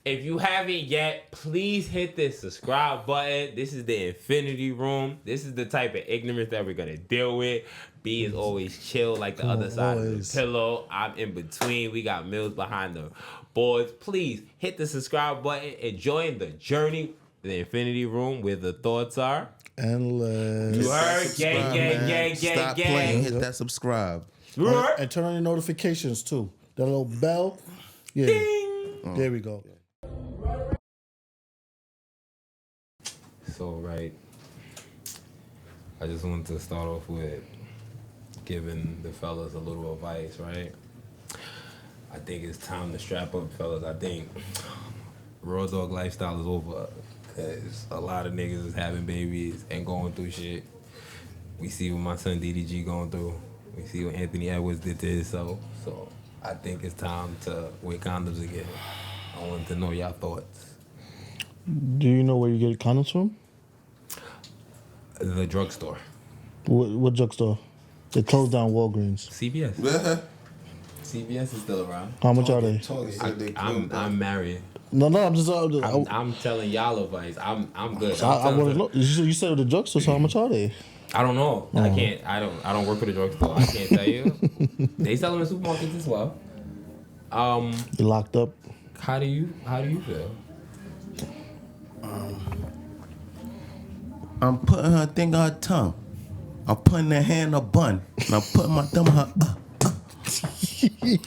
If you haven't yet, please hit the subscribe button. This is the Infinity Room. This is the type of ignorance that we're going to deal with. B is always chill like the other side of the pillow. I'm in between. We got Mills behind the boards. Please hit the subscribe button and join the journey, the Infinity Room, where the thoughts are endless. You heard? Gang. Stop playing. Hit that subscribe. And turn on your notifications, too. That little bell. Yeah. Ding. There we go. So, right, I just wanted to start off with giving the fellas a little advice, right? I think it's time to strap up, fellas. I think raw dog lifestyle is over because a lot of niggas is having babies and going through shit. We see what my son DDG going through. We see what Anthony Edwards did to himself. So I think it's time to wear condoms again. I wanted to know your thoughts. Do you know where you get condoms from? The drugstore. What drugstore? They closed down Walgreens. CVS. CVS is still around. How much are they? I'm married. No, I'm telling y'all advice. I'm good. I want to know. You said the drugstore, so how much are they? I don't know. I can't. I don't work for the drugstore. I can't tell you. They sell them in supermarkets as well. You locked up. How do you feel? I'm putting her thing on her tongue. I'm putting her hand in a bun. And I'm putting my thumb on her.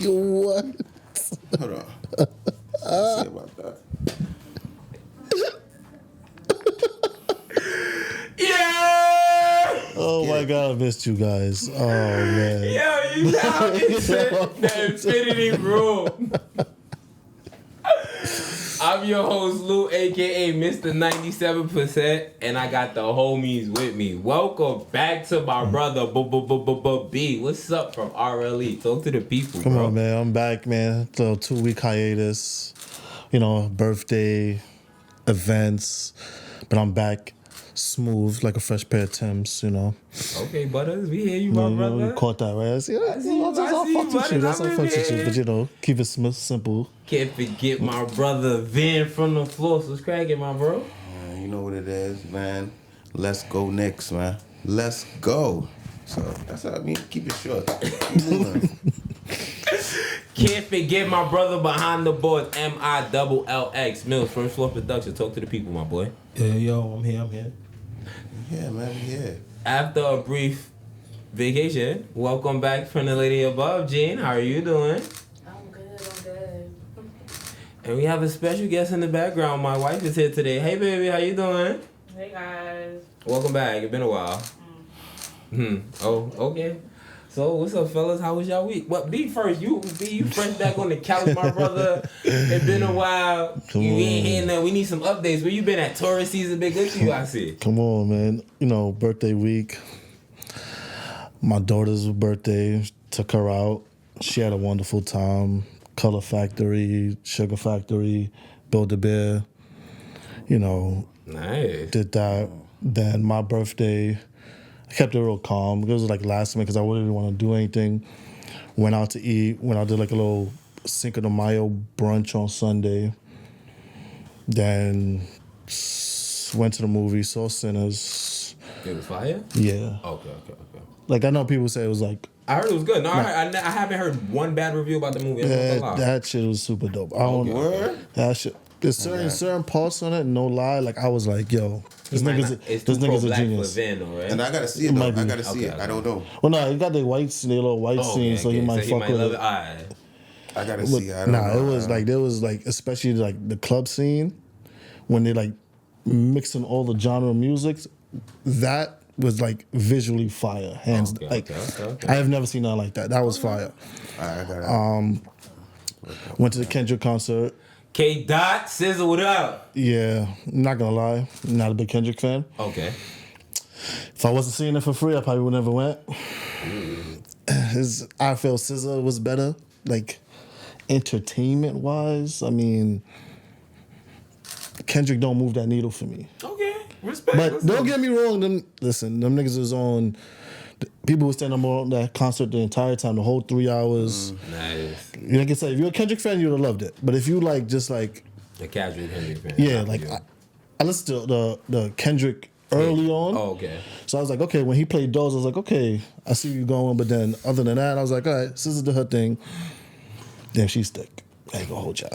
What? Hold on. Let's see about that. Yeah! Oh my God, I missed you guys. Oh man. Yo, you now into the Infinity Room. I'm your host, Lou, a.k.a. Mr. 97%, and I got the homies with me. Welcome back to my brother, B. What's up from RLE? Talk to the people, Come bro. on, man. I'm back, man. So 2-week hiatus. Birthday, events. But I'm back smooth like a fresh pair of Timbs, Okay, Butters, we hear you, my brother. You caught that, right? I see you, That's all fuck with you. But, keep it simple. Can't forget my brother, Vin from the floor. So what's cracking, my bro? You know what it is, man. Let's go Knicks, man. Let's go. So that's how I mean. Keep it short. Can't forget my brother behind the boards, MILLX, Mills, First Floor Production. Talk to the people, my boy. Yeah, yo, I'm here. Yeah, man, yeah. After a brief vacation, welcome back from the lady above, Jean. How are you doing? I'm good. And we have a special guest in the background. My wife is here today. Hey, baby, how you doing? Hey, guys. Welcome back. It's been a while. Oh, okay. So, what's up, fellas? How was y'all week? Well, B first. You fresh back on the couch, my brother. It's been a while. You ain't here now. We need some updates. Where you been at? Tourist season been good to you, I see. Come on, man. Birthday week. My daughter's birthday. Took her out. She had a wonderful time. Color Factory, Sugar Factory, Build-A-Bear. Nice. Did that. Then my birthday, I kept it real calm. It was like last minute because I wouldn't want to do anything. Went out to eat. Went out to like a little Cinco de Mayo brunch on Sunday. Then went to the movie, saw Sinners. It was fire? Yeah. Okay. Like, I know people say it was like... I heard it was good. No, I haven't heard one bad review about the movie. That shit was super dope. I don't know. That shit... There's certain parts on it, no lie. Like, I was like, yo... This nigga's a genius. And I gotta see it, though. I gotta see it. I don't know. Well, no, you got the little white scene, so you might fuck with it. I gotta see it. I don't know. It was like, there was like, especially like the club scene, when they like mixing all the genre musics, that was like visually fire. Hands I have never seen nothing like that. That was fire. I got it. Went to the Kendrick concert. K. Dot, SZA, what up? Yeah, not gonna lie, I'm not a big Kendrick fan. Okay. If I wasn't seeing it for free, I probably would never went. I feel SZA was better, like entertainment wise. I mean, Kendrick don't move that needle for me. Okay, respect. But don't get me wrong, them niggas was on. People were standing on that concert the entire time, the whole 3 hours. Nice. Like I said, if you're a Kendrick fan, you would have loved it. But if you like just like A casual Kendrick fan. Yeah, like I listened to the Kendrick early on. Oh, okay. So I was like, okay, when he played Dolls, I was like, okay, I see where you're going. But then other than that, I was like, all right, SZA did her thing. Damn, she's thick. I ain't gonna hold y'all.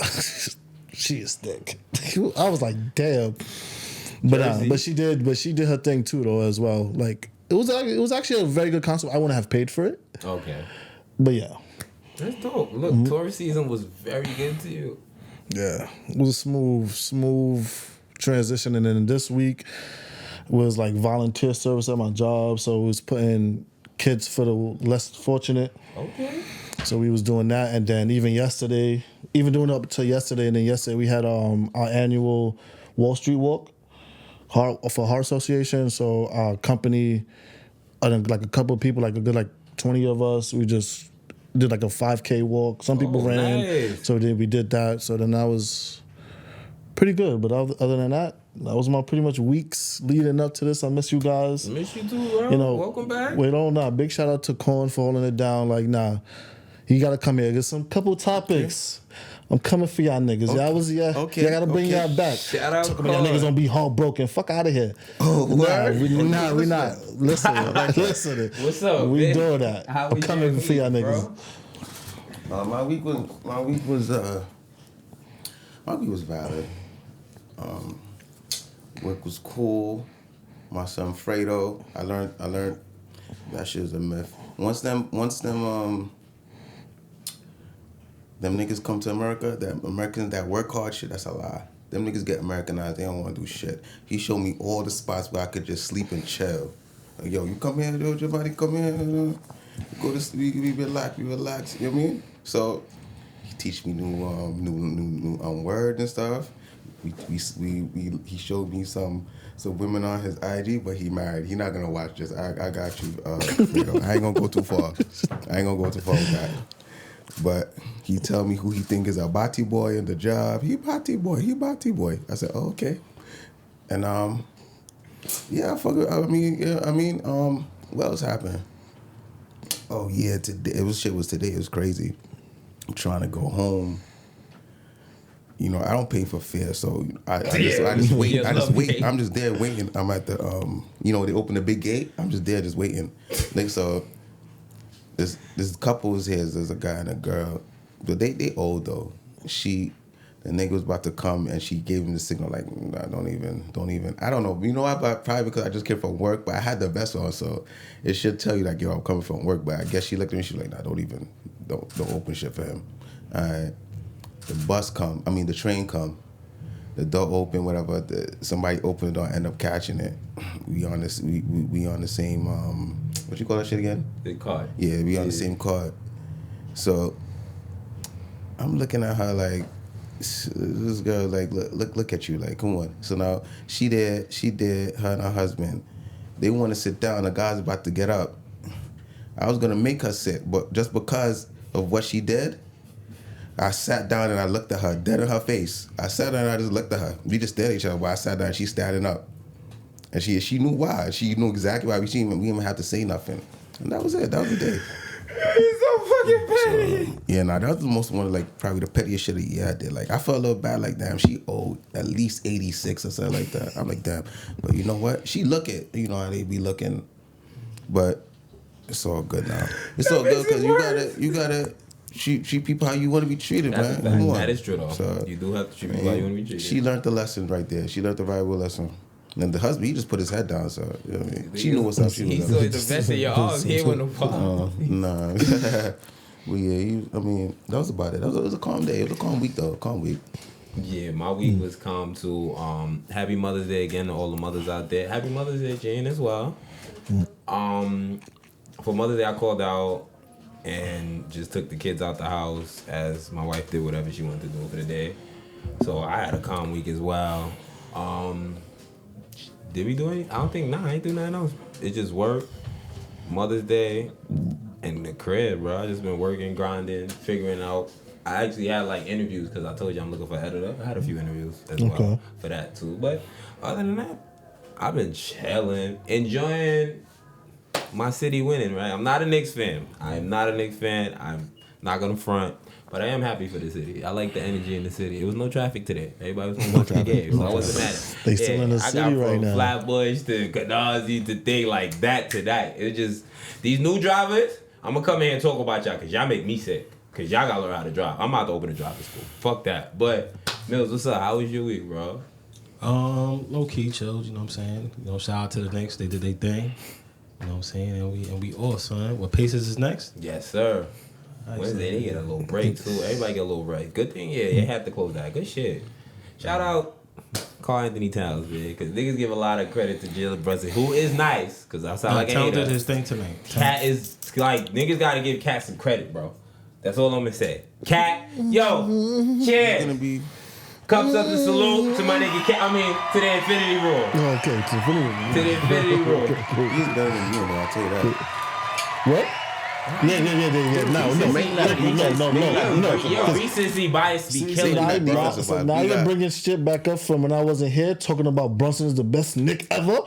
She is thick. I was like, damn. But she did her thing too though as well. Like it was actually a very good concert. I wouldn't have paid for it. Okay. But yeah. That's dope. Look, tour season was very good to you. Yeah. It was a smooth transition. And then this week was like volunteer service at my job. So it was putting kids for the less fortunate. Okay. So we was doing that, and then even doing it up until yesterday, and then yesterday we had our annual Wall Street Walk for Heart Association. So our company, like a couple of people, like a good 20 of us, we just did like a 5K walk. Some people ran, nice. so then we did that. So then that was pretty good. But other than that was my pretty much weeks leading up to this. I miss you guys. Miss you too, bro. You know, welcome back. Wait on that. Big shout out to Corn for holding it down. Like, nah. You gotta come here. There's some couple topics. I'm coming for y'all niggas. Okay. Y'all gotta bring y'all back. Shout out Talking about y'all niggas gonna be heartbroken. Fuck out of here. Oh, we not. Listen. What's up? We man? doing that. How I'm was coming your for y'all week, niggas. bro? My week was valid. Work was cool. My son Fredo, I learned that shit is a myth. Once them niggas come to America, that Americans that work hard, shit, that's a lie. Them niggas get Americanized, they don't want to do shit. He showed me all the spots where I could just sleep and chill. Like, yo, you come here, yo, your body come here, go to sleep, we relax, you know what I mean? So he teach me new words and stuff. He showed me some women on his IG, but he married. He not gonna watch this. I got you. I ain't gonna go too far. With that. But he tell me who he think is a bati boy in the job. He bati boy. I said, oh, okay. And yeah, what else happened? Oh yeah, today it was today. It was crazy. I'm trying to go home. You know, I don't pay for fare, so I just wait. I'm just there waiting. I'm at the they open the big gate. I'm just there, just waiting. Like, so this couple was here. There's a guy and a girl, but they old though. The nigga was about to come, and she gave him the signal like, nah, don't even. I don't know. You know why? Probably because I just came from work, but I had the vest on, so it should tell you like, yo, I'm coming from work. But I guess she looked at me. She was like, nah, don't open shit for him. All right. The train come, the door open, whatever. Somebody open the door, end up catching it. We on the same what you call that shit again? The card. Yeah, we on the same card. So I'm looking at her like, this girl like, look at you, like, come on. So now she did, her and her husband, they want to sit down. The guy's about to get up. I was gonna make her sit, but just because of what she did, I sat down and I looked at her, dead in her face. I sat down and I just looked at her. We just stared at each other while I sat down and she's standing up. And she knew why. She knew exactly why. We didn't even have to say nothing. And that was it. That was the day. He's so fucking petty. So, yeah, that was the most one, like, probably the pettiest shit of the year I did. Like, I felt a little bad, like, damn, she old at least 86 or something like that. I'm like, damn. But you know what? She look it. You know how they be looking. But it's all good now. It's all good because you gotta treat people how you want to be treated, That's man. Come on. That is true, though. So, you do have to treat people how you want to be treated. She learned the lesson right there. She learned the valuable lesson. And the husband, he just put his head down, so, you know what I mean? She knew what's up. He saw the best of your arms. He ain't want no problem. Nah. But yeah, that was about it. It was a calm day. It was a calm week, though. Calm week. Yeah, my week was calm, too. Happy Mother's Day again to all the mothers out there. Happy Mother's Day, Jane, as well. For Mother's Day, I called out and just took the kids out the house as my wife did whatever she wanted to do for the day. So I had a calm week as well. Did we do anything? I don't think, I ain't do nothing else. It just work, Mother's Day, and the crib, bro. I just been working, grinding, figuring out. I actually had like interviews because I told you I'm looking for editor. I had a few interviews as well for that too. But other than that, I've been chilling, enjoying my city winning, right? I'm not a Knicks fan. I'm not a Knicks fan. I'm not gonna front. But I am happy for the city. I like the energy in the city. It was no traffic today. Everybody was gonna watch the game, so I wasn't mad. They still in the city I got right from now. Flatbush to Canarsie to thing like that to that. It's just these new drivers. I'm gonna come in and talk about y'all because y'all make me sick. Because y'all gotta learn how to drive. I'm about to open a driving school. Fuck that. But Mills, what's up? How was your week, bro? Low key chilled, you know what I'm saying? You know, shout out to the Knicks, they did their thing. You know what I'm saying? And we all, son. What Pacers is next? Yes, sir. Nice, Wednesday, they get a little break, too. Everybody get a little break. Good thing, yeah, they have to close that. Good shit. Shout out Carl Anthony Towns, man, because niggas give a lot of credit to Jalen Brunson, who is nice, because I sound like a Towns hater. did his thing tonight. Cat is, like, niggas got to give Cat some credit, bro. That's all I'm going to say. Cat, yo, cheers. Gonna be Cups up and salute to my nigga Cat. I mean, to the Infinity Room. Okay, to Infinity Room. To the Infinity Room. he's better than you, man. I'll tell you that. What? No. Yo, recency bias be killing that me, bro. defensive So vibe. now We you're got- bringing shit back up from when I wasn't here, talking about Brunson is the best Nick ever.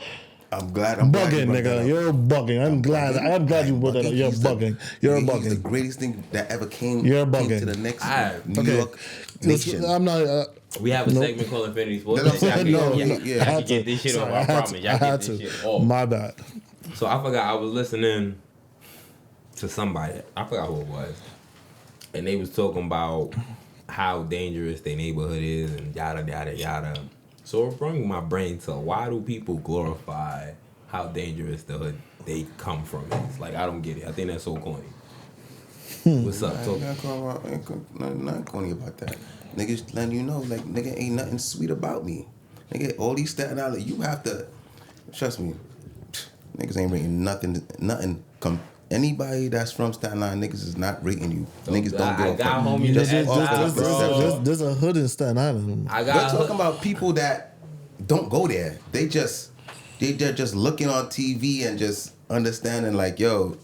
I'm glad you Bugging, brought that nigga. up. You're bugging. I'm glad you brought that up. You're He's the- bugging. You're He's the bugging. greatest thing that ever came You're to bugging. the next Alright, New Okay. York nation. I'm not. We have a Nope. segment called Infinity Sports. No, Y'all can- no, y'all yeah, can- yeah. y'all I can had get to. this shit off. Sorry, I promise. Y'all I get had this to. shit off. My bad. So I forgot I was listening to somebody. I forgot who it was. And they was talking about how dangerous their neighborhood is and yada, yada, yada. So it brought my brain to why do people glorify how dangerous the hood they come from is? Like, I don't get it. I think that's so corny. What's up? Talk- Not corny about that. Niggas letting you know, like, nigga, ain't nothing sweet about me. Nigga, all these Staten Island, you have to, trust me, niggas ain't rating nothing. Anybody that's from Staten Island, niggas is not rating you. Niggas don't I give a got fuck. homies Just that off the ask, bro. There's a hood in Staten Island. I We're got talking about people that don't go there. They're just looking on TV and just understanding like, yo,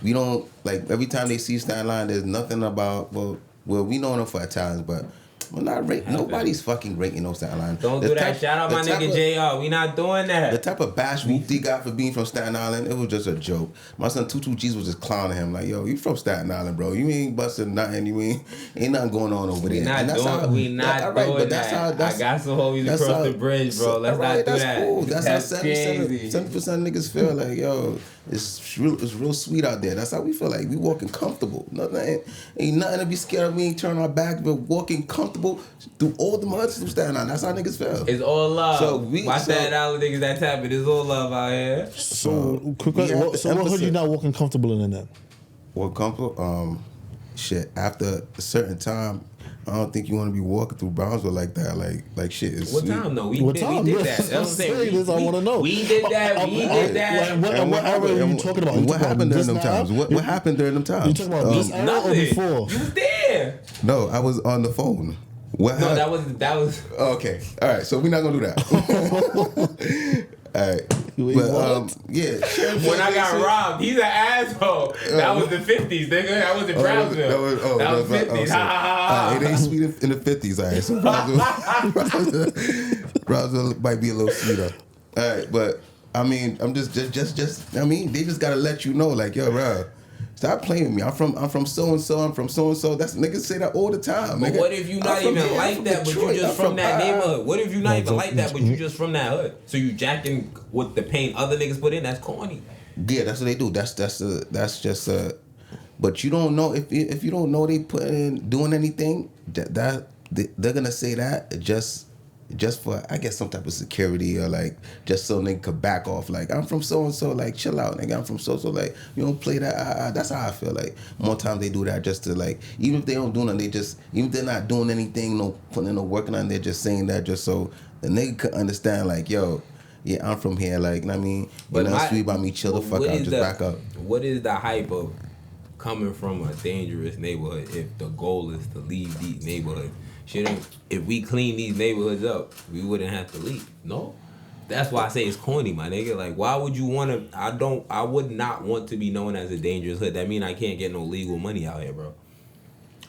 we don't like every time they see Staten Island, there's nothing about well we know them for Italians, but we're not rating. Nobody's fucking rating no Staten Island. Don't The do that. type- Shout out the my type nigga of- JR. We not doing The that. type of bash Whoopty got for being from Staten Island, it was just a joke. My son 22G's was just clowning him like, yo, you from Staten Island, bro. You ain't busting nothing. You ain't nothing going on over We there. not And that's how- doing but that's that. how- that's- I got some homies that's across how- the bridge, bro. Let's alright, not do that's that. Cool. That's how crazy. 70% niggas feel like, yo, it's real sweet out there. That's how we feel like. We walking comfortable. Ain't nothing to be scared of. We ain't turn our back. We're walking comfortable through all the mud through Staten Island. That's how niggas feel. It's all love. So Watch Staten Island niggas that tapping. It's all love out here. So, quick we question. have to So what hood you emphasize- not walking comfortable in then? Well, comfortable. Shit. After a certain time, I don't think you want to be walking through Brownsville like that. Like shit is What sweet. time though? We What did time? that. Yeah, That's what I'm saying. this I want to know. We did that. We did that. And what era are you talking about? You What talking about happened during this them now? times? What happened during them times? You talking about this era or Nothing. before? You was there. No, I was on the phone. What No, happened? that was. Okay. All right. So we're not gonna do that. All right. Wait, But what? yeah. When I got robbed, he's an asshole. That was the 50s, nigga. That was in Brownsville. That was 50s. Ha ha ha. It ain't sweet in the 50s. All right. So Brownsville might be a little sweeter. All right, but I mean, I'm just. I mean, they just gotta let you know, like, yo, bro. Stop playing with me. I'm from so and so. I'm from so and so. That's niggas say that all the time. But nigga. what if you not I'm from even here. I'm like from that, but you Detroit. just I'm from that neighborhood? What if you not even so- like that, but you just from that hood? So you jacking with the pain other niggas put in? That's corny. Yeah, that's what they do. That's just but you don't know if you don't know they put in doing anything that they're gonna say that just for I guess some type of security or like just so they could back off. Like I'm from so and so, like chill out, nigga. I'm from so like you don't play that. That's how I feel. Like more times they do that just to like even if they don't do nothing, they just even if they're not doing anything, no putting in no work on, they're just saying that just so the nigga could understand. Like yo. Yeah, I'm from here. Like, I mean, you're not sweet about me. Chill the fuck what out. is Just the- back up. What is the hype of coming from a dangerous neighborhood if the goal is to leave these neighborhoods? If we clean these neighborhoods up, we wouldn't have to leave. No? That's why I say it's corny, my nigga. Like, why would you want to... I would not want to be known as a dangerous hood. That mean I can't get no legal money out here, bro.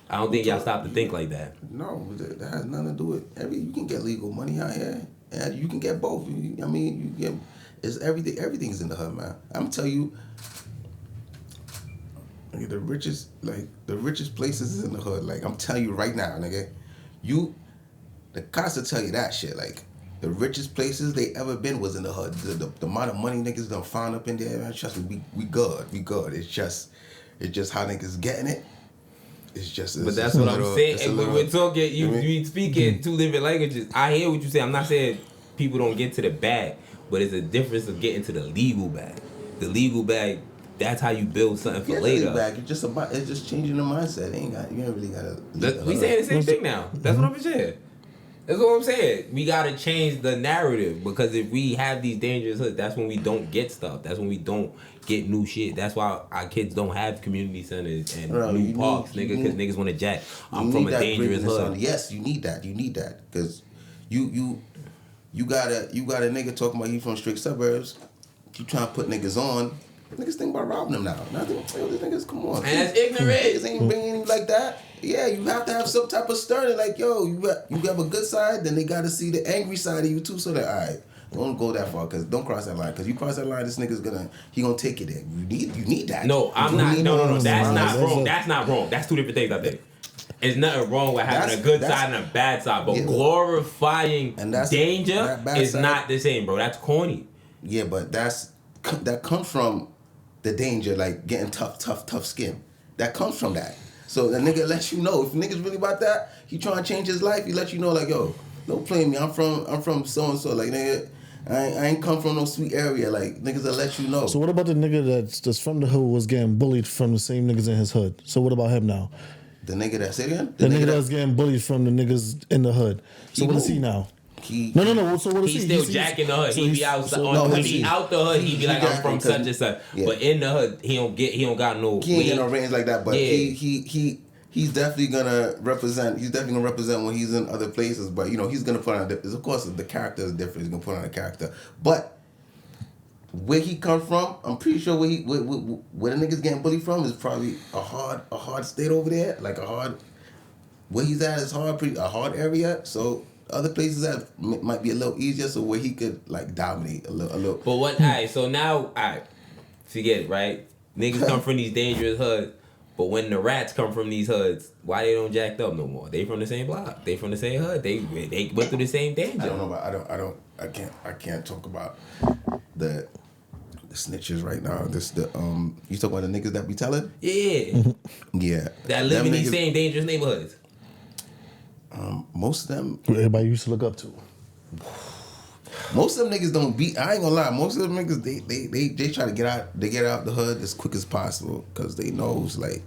I don't think y'all stop to think like that. No, that has nothing to do with you can get legal money out here, and you can get both. I mean, you get it's everything. Everything's in the hood, man. I'm tell you. Nigga, the richest places is in the hood. Like, I'm telling you right now, nigga. The cops will tell you that shit. Like, the richest places they ever been was in the hood. The amount of money niggas done found up in there, man, trust me, we good. It's just how niggas getting it. It's just. But that's what I'm saying. And when we're talking, you speaking two different languages. I hear what you say. I'm not saying people don't get to the bag, but it's a difference of getting to the legal bag. The legal bag. That's how you build something for later. Back. It's just changing the mindset. You ain't really gotta. We saying the same thing now. That's what I'm saying. That's what I'm saying. We gotta change the narrative because if we have these dangerous hoods, that's when we don't get stuff. That's when we don't get new shit. That's why our kids don't have community centers and new parks, nigga, because niggas want to jack. I'm from a dangerous hood. Yes, you need that. You need that because you got a nigga talking about you from straight suburbs. You trying to put niggas on. Niggas think about robbing them now. Nothing. These niggas, come on. And that's ignorant. Niggas ain't bringing you like that. Yeah, you have to have some type of sterling. Like, yo, you have a good side, then they got to see the angry side of you too. So that, all right, don't go that far, cause don't cross that line. Cause you cross that line, this nigga's gonna take it in. You need that. No, I'm not. No. That's not wrong. That's not wrong. That's two different things, I think. There's nothing wrong with having a good side and a bad side, but glorifying danger is not the same, bro. That's corny. Yeah, but that comes from the danger, like getting tough skin. That comes from that. So the nigga lets you know if niggas really about that, he trying to change his life. He let you know like, yo, don't play me. I'm from so and so. Like, nigga, I ain't come from no sweet area. Like, niggas will let you know. So what about the nigga that's from the hood was getting bullied from the same niggas in his hood? So what about him now? The nigga that said again? The nigga that's getting bullied from the niggas in the hood. So what is he now? No. So what is he? He's still jacking the hood. He be out when he out the hood. He be like, I'm from such and such. Yeah. But in the hood, he don't got no. He ain't get no range like that. But he's definitely gonna represent. He's definitely gonna represent when he's in other places. But you know, he's gonna put on. Of course, the character is different. He's gonna put on a character. But where he come from, I'm pretty sure where the niggas getting bullied from is probably a hard state over there. Like where he's at is a hard area. So. Other places that might be a little easier, so where he could like dominate a little. But what? Alright, so now, forget it, right? Niggas come from these dangerous hoods, but when the rats come from these hoods, why they don't jacked up no more? They from the same block. They from the same hood. They went through the same danger. I don't know about. I can't talk about the snitches right now. You talk about the niggas that be telling? Yeah. Yeah. That live in these same dangerous neighborhoods. Most of them, everybody used to look up to. Most of them niggas don't beat. I ain't gonna lie. Most of them niggas they try to get out. They get out the hood as quick as possible because they knows like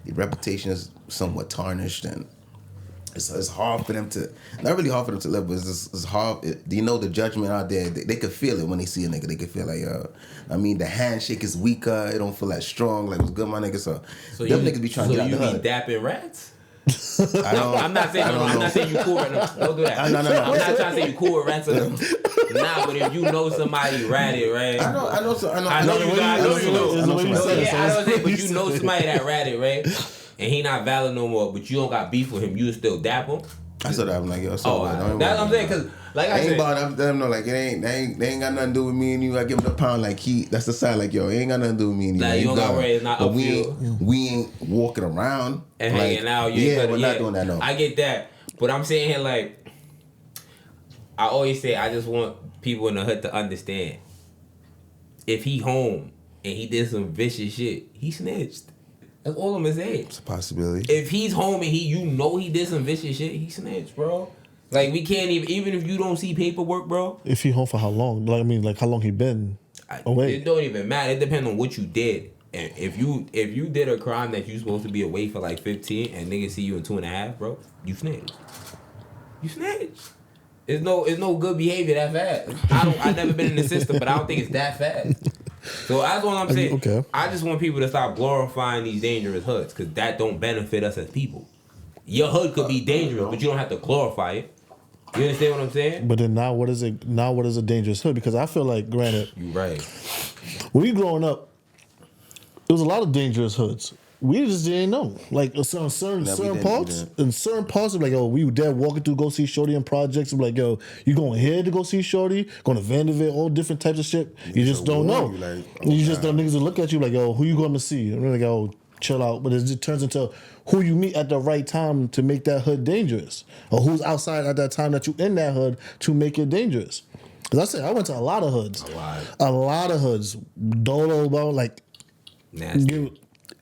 the reputation is somewhat tarnished and it's hard for them to. Not really hard for them to live, but it's hard. You know the judgment out there. They could feel it when they see a nigga. They could feel like I mean the handshake is weaker. It don't feel that strong. Like what's good, my nigga. So them niggas be trying to get out the hood. So you be dapping rats? I'm not saying you cool right now. Don't do that. No. I'm not trying to say you cool with rats. Nah, but if you know somebody ratted, right? I know you know. But you know somebody that ratted, right? And he not valid no more, but you don't got beef with him. You still dap him. I said I'm like, yo, that's what I'm saying. Cause like I said, let them know like they ain't got nothing to do with me and you. I give him the pound like that's the sign like yo, it ain't got nothing to do with me and you. Like you don't got worry, it's not up to you. We ain't walking around and like, hanging out. We're not doing that. No, I get that, but I'm saying here like I always say, I just want people in the hood to understand. If he home and he did some vicious shit, he snitched. That's all I'm gonna say. It's a possibility. If he's home and he did some vicious shit, he snitched, bro. Like we can't even if you don't see paperwork, bro. If he home for how long? Like I mean, like how long he been away? It don't even matter. It depends on what you did. And if you did a crime that you supposed to be away for like 15 and niggas see you in 2.5, bro, you snitched. You snitched. It's no good behavior that fast. I've never been in the system, but I don't think it's that fast. So that's what I'm saying. Okay. I just want people to stop glorifying these dangerous hoods because that don't benefit us as people. Your hood could be dangerous, but you don't have to glorify it. You understand what I'm saying? But then now what is it? Now what is a dangerous hood? Because I feel like, granted, you're right. When we growing up, there was a lot of dangerous hoods. We just didn't know. Like certain parts, like yo, we were there walking through, go see Shorty in projects. We're like, yo, you going here to go see Shorty? Going to Vanderbilt, all different types of shit. You just don't know. You just don't niggas will look at you like, yo, who you going to see? And we're like, yo, chill out, but it just turns into who you meet at the right time to make that hood dangerous, or who's outside at that time that you in that hood to make it dangerous. Because I said I went to a lot of hoods, a lot of hoods. Dolo, bro, like nasty.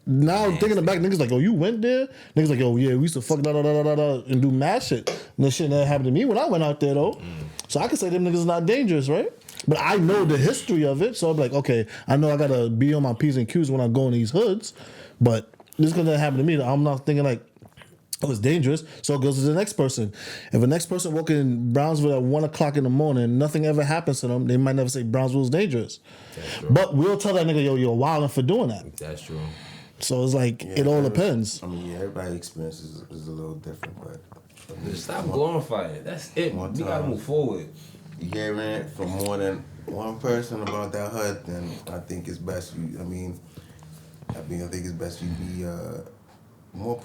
Now thinking back, niggas like, oh, you went there? Niggas like, oh yeah, we used to fuck and do mad shit. And that shit never happened to me when I went out there though. So I can say them niggas is not dangerous, right? But I know the history of it, so I'm like, okay, I know I gotta be on my P's and Q's when I go in these hoods. But this is gonna happen to me. I'm not thinking like, oh, it's dangerous. So it goes to the next person. If a next person walking in Brownsville at 1 o'clock in the morning, nothing ever happens to them, they might never say Brownsville's dangerous. But we'll tell that nigga, yo, you're wilding for doing that. That's true. So it's like, it all depends. I mean, everybody's experience is a little different, but just stop glorifying it. That's it. We gotta move forward. You hearing it from more than one person about that hood, then I think it's best I think it's best you be more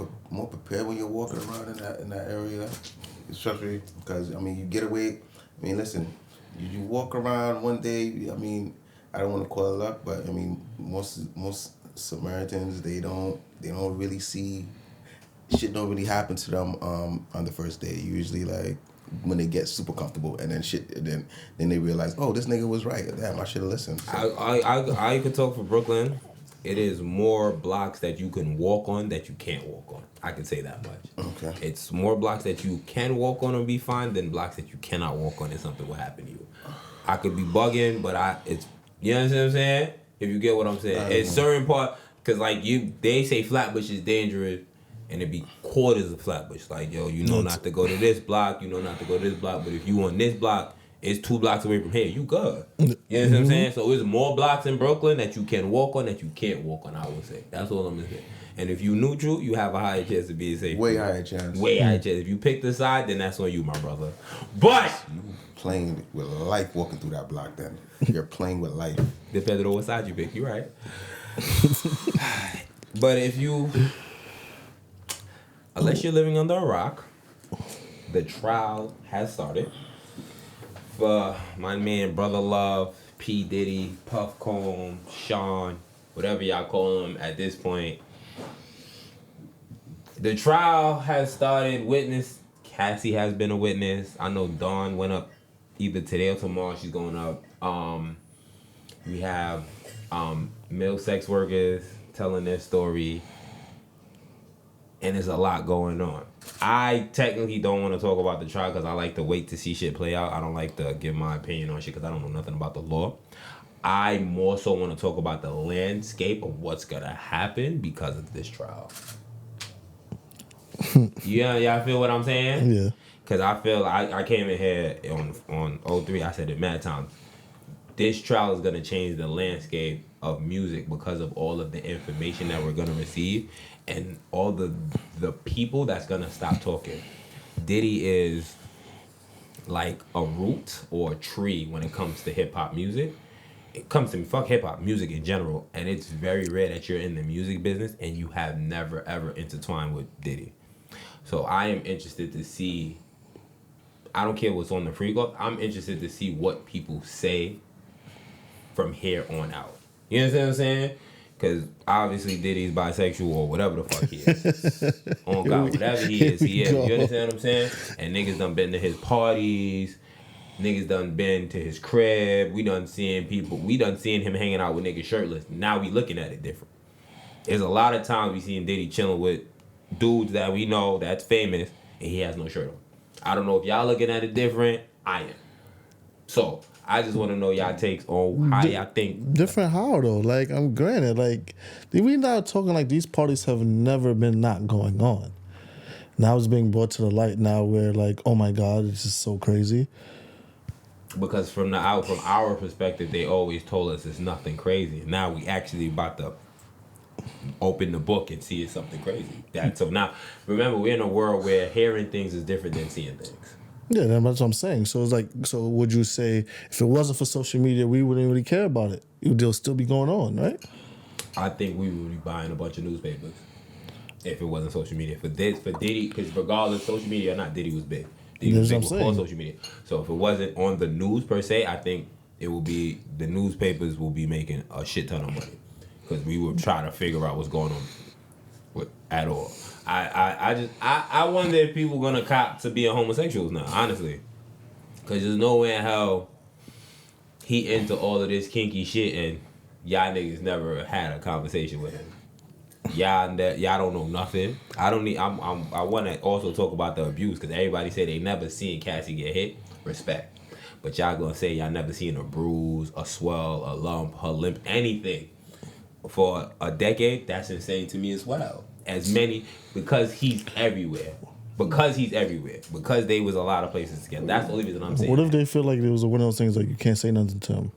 prepared when you're walking around in that area, especially because you get away. Listen, you walk around one day. I don't want to call it luck, but most Samaritans, they don't really see shit. Don't really happen to them on the first day. Usually, like when they get super comfortable, and then they realize, oh, this nigga was right. Damn, I should have listened. So. I could talk for Brooklyn. It is more blocks that you can walk on that you can't walk on. I can say that much. Okay. It's more blocks that you can walk on and be fine than blocks that you cannot walk on and something will happen to you. I could be bugging, but you know what I'm saying? If you get what I'm saying. It's certain part, because like they say Flatbush is dangerous, and it be quarters of Flatbush. Like, yo, you know not to go to this block, you know not to go to this block, but if you on this block, it's 2 blocks away from here, you good. You know what I'm saying? So it's more blocks in Brooklyn that you can walk on that you can't walk on, I would say. That's all I'm gonna say. And if you neutral, you have a higher chance of being safe. Way higher chance. Way higher chance. If you pick the side, then that's on you, my brother. But you playing with life walking through that block, then you're playing with life. Depending on what side you pick, you're right. But unless you're living under a rock, the trial has started for my man Brother Love, P. Diddy, Puff Comb, Sean, whatever y'all call him at this point. The trial has started. Cassie has been a witness. I know Dawn went up either today or tomorrow. She's going up. We have male sex workers telling their story. And there's a lot going on. I technically don't want to talk about the trial because I like to wait to see shit play out. I don't like to give my opinion on shit because I don't know nothing about the law. I more so want to talk about the landscape of what's going to happen because of this trial. Y'all feel what I'm saying? Yeah. Because I feel I came in here on 03, I said it mad times. This trial is going to change the landscape of music because of all of the information that we're going to receive and all the people that's going to stop talking. Diddy is like a root or a tree when it comes to hip-hop music. It comes to me, fuck hip-hop music in general, and it's very rare that you're in the music business and you have never, ever intertwined with Diddy. So I am interested to see, I don't care what's on the freak-off, I'm interested to see what people say from here on out. You know what I'm saying? Because obviously Diddy's bisexual or whatever the fuck he is. On God, whatever he is, he is. You understand what I'm saying? And niggas done been to his parties. Niggas done been to his crib. We done seeing him hanging out with niggas shirtless. Now we looking at it different. There's a lot of times we seen Diddy chilling with dudes that we know that's famous and he has no shirt on. I don't know if y'all looking at it different. I am. So I just want to know y'all takes on how y'all think. Different how though? Like, I'm granted, like, we not talking like these parties have never been not going on. Now it's being brought to the light now where like, oh my God, it's just so crazy. Because from our perspective, they always told us it's nothing crazy. Now we actually about to open the book and see it's something crazy. So now, remember, we're in a world where hearing things is different than seeing things. Yeah, that's what I'm saying. So it's like, so would you say if it wasn't for social media, we wouldn't really care about it? It would still be going on, right? I think we would be buying a bunch of newspapers if it wasn't social media. For Diddy, because regardless, social media or not, Diddy was big. Diddy was big before social media. So if it wasn't on the news per se, I think it will be, the newspapers will be making a shit ton of money. Because we would try to figure out what's going on. at all. I wonder if people gonna cop to being homosexuals now, honestly. Cause there's no way in hell he into all of this kinky shit and y'all niggas never had a conversation with him. Y'all don't know nothing. I want to also talk about the abuse because everybody say they never seen Cassie get hit. Respect, but y'all gonna say y'all never seen a bruise, a swell, a lump, her limp, anything for a decade. That's insane to me as well. As many because he's everywhere. Because they was a lot of places together. That's the only reason I'm saying. What if they feel like there was one of those things like you can't say nothing to him?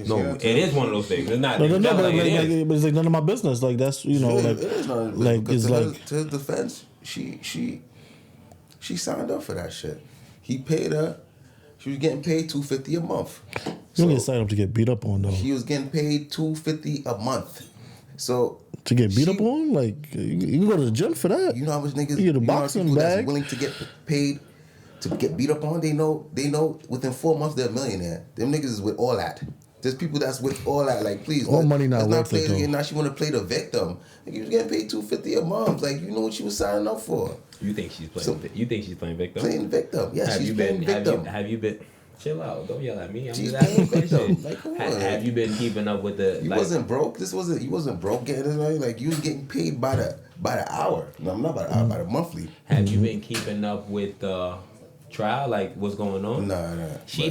No, it is one of those things. It's not. But it's like none of my business. Like that's it is like it's like to his defense, she signed up for that shit. He paid her. She was getting paid $250 a month. You don't get signed up to get beat up on though. She was getting paid $250 a month. So to get beat up on, like you can go to the gym for that. You know how much niggas you get a boxing bag. That's willing to get paid to get beat up on. They know within 4 months they're a millionaire. Them niggas is with all that. There's people that's with all that. Like please, all money not worth it. Now she want to play the victim. Like you was getting paid $250 a month. Like you know what she was signing up for. You think she's playing? You think she's playing victim? Playing victim. Yeah, she's playing victim. Have you been? Chill out. Don't yell at me. I'm she's just asking victim. Like, come on. Have you been keeping up with the? You wasn't broke. You wasn't broke getting this money. Like you was getting paid by the hour. No, I'm not by the hour. By the monthly. Have you been keeping up with the trial? Like what's going on? No. She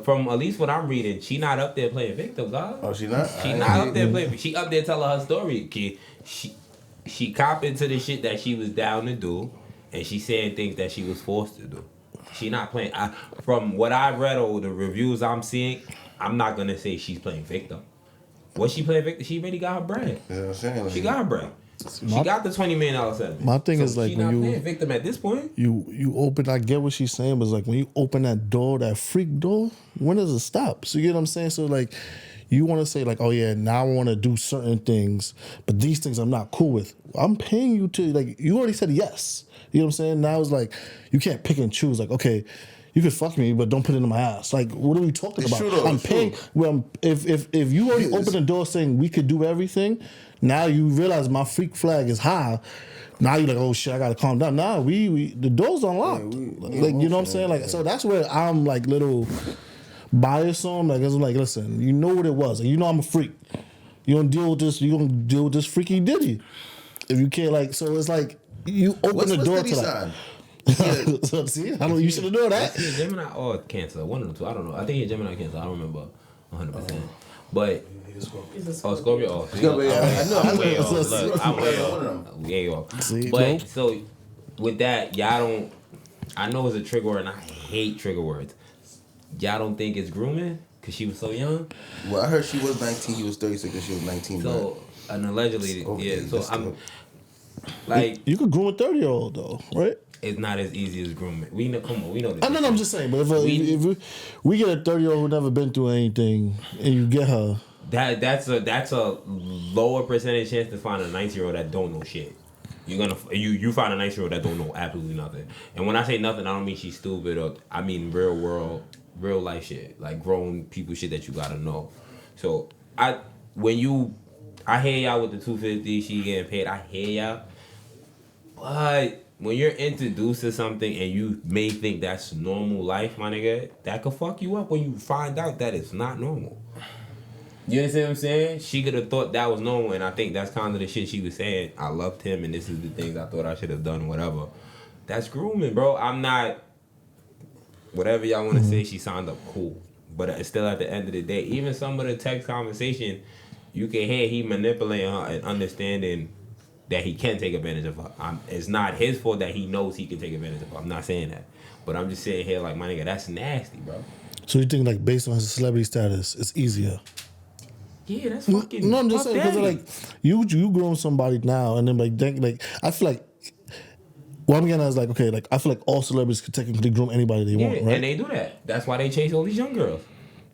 from at least what I'm reading. She not up there playing victim, God. Oh, she not. She not up there playing. She up there telling her story. Kid. She cop into the shit that she was down to do, and she saying things that she was forced to do. She not playing. From what I read or the reviews I'm seeing, I'm not gonna say she's playing victim. What she playing victim? She already got her bread. You know what I'm saying? Like, she got her bread. She got the $20 million settlement. My thing is like she when not you playing victim at this point. You open. I get what she's saying, but it's like when you open that door, that freak door, when does it stop? So you get what I'm saying? So like. You want to say like, oh yeah, now I want to do certain things, but these things I'm not cool with. I'm paying you to like. You already said yes. You know what I'm saying? Now it's like you can't pick and choose. Like, okay, you could fuck me, but don't put it in my ass. Like, what are we talking about? True, I'm paying. Well, if you already opened the door saying we could do everything, now you realize my freak flag is high. Now you're like, oh shit, I gotta calm down. Nah, the door's unlocked. Like, you know what I'm saying? Like, so that's where I'm like little. Bias on like it's like listen, you know what it was. Like, you know I'm a freak. You don't deal with this. You gonna deal with this freaky Diddy. If you can't like, so it's like you open the door to that. So, see, I don't. You should have known that. Is he a Gemini or Cancer? One of the two. I don't know. I think he's Gemini or Cancer. I don't remember 100%. But Scorpio. Oh, Scorpio. I know. I'm way off. Look, I'm way off. See, but so with that, y'all don't. I know it's a trigger word, and I hate trigger words. Y'all don't think it's grooming because she was so young? Well, I heard she was 19. He was 36 and she was 19. So, and allegedly, yeah. So I'm like, you could groom a 30-year-old though, right? It's not as easy as grooming. We know. Come on, we know this. No, I'm just saying. But if we get a 30-year-old who never been through anything, and you get her, that's a lower percentage chance to find a 19-year-old that don't know shit. You find a 19-year-old that don't know absolutely nothing. And when I say nothing, I don't mean she's stupid or I mean real life shit, like grown people shit that you gotta know. So I hear y'all with the $250, she getting paid. I hear y'all, but when you're introduced to something and you may think that's normal life, my nigga, that could fuck you up when you find out that it's not normal. You understand what I'm saying? She could have thought that was normal, and I think that's kind of the shit she was saying. I loved him, and this is the things I thought I should have done, whatever. That's grooming, bro. I'm not. Whatever y'all want to say, she signed up cool. But it's still at the end of the day, even some of the text conversation, you can hear he manipulating her and understanding that he can take advantage of her. It's not his fault that he knows he can take advantage of her. I'm not saying that. But I'm just saying here, like, my nigga, that's nasty, bro. So you think, like, based on his celebrity status, it's easier? Yeah, that's fucking. No, I'm just saying, because, like, you groom somebody now, and then, like, I feel like, what I'm getting at is like, okay, like I feel like all celebrities could technically groom anybody they want, right? And they do that. That's why they chase all these young girls.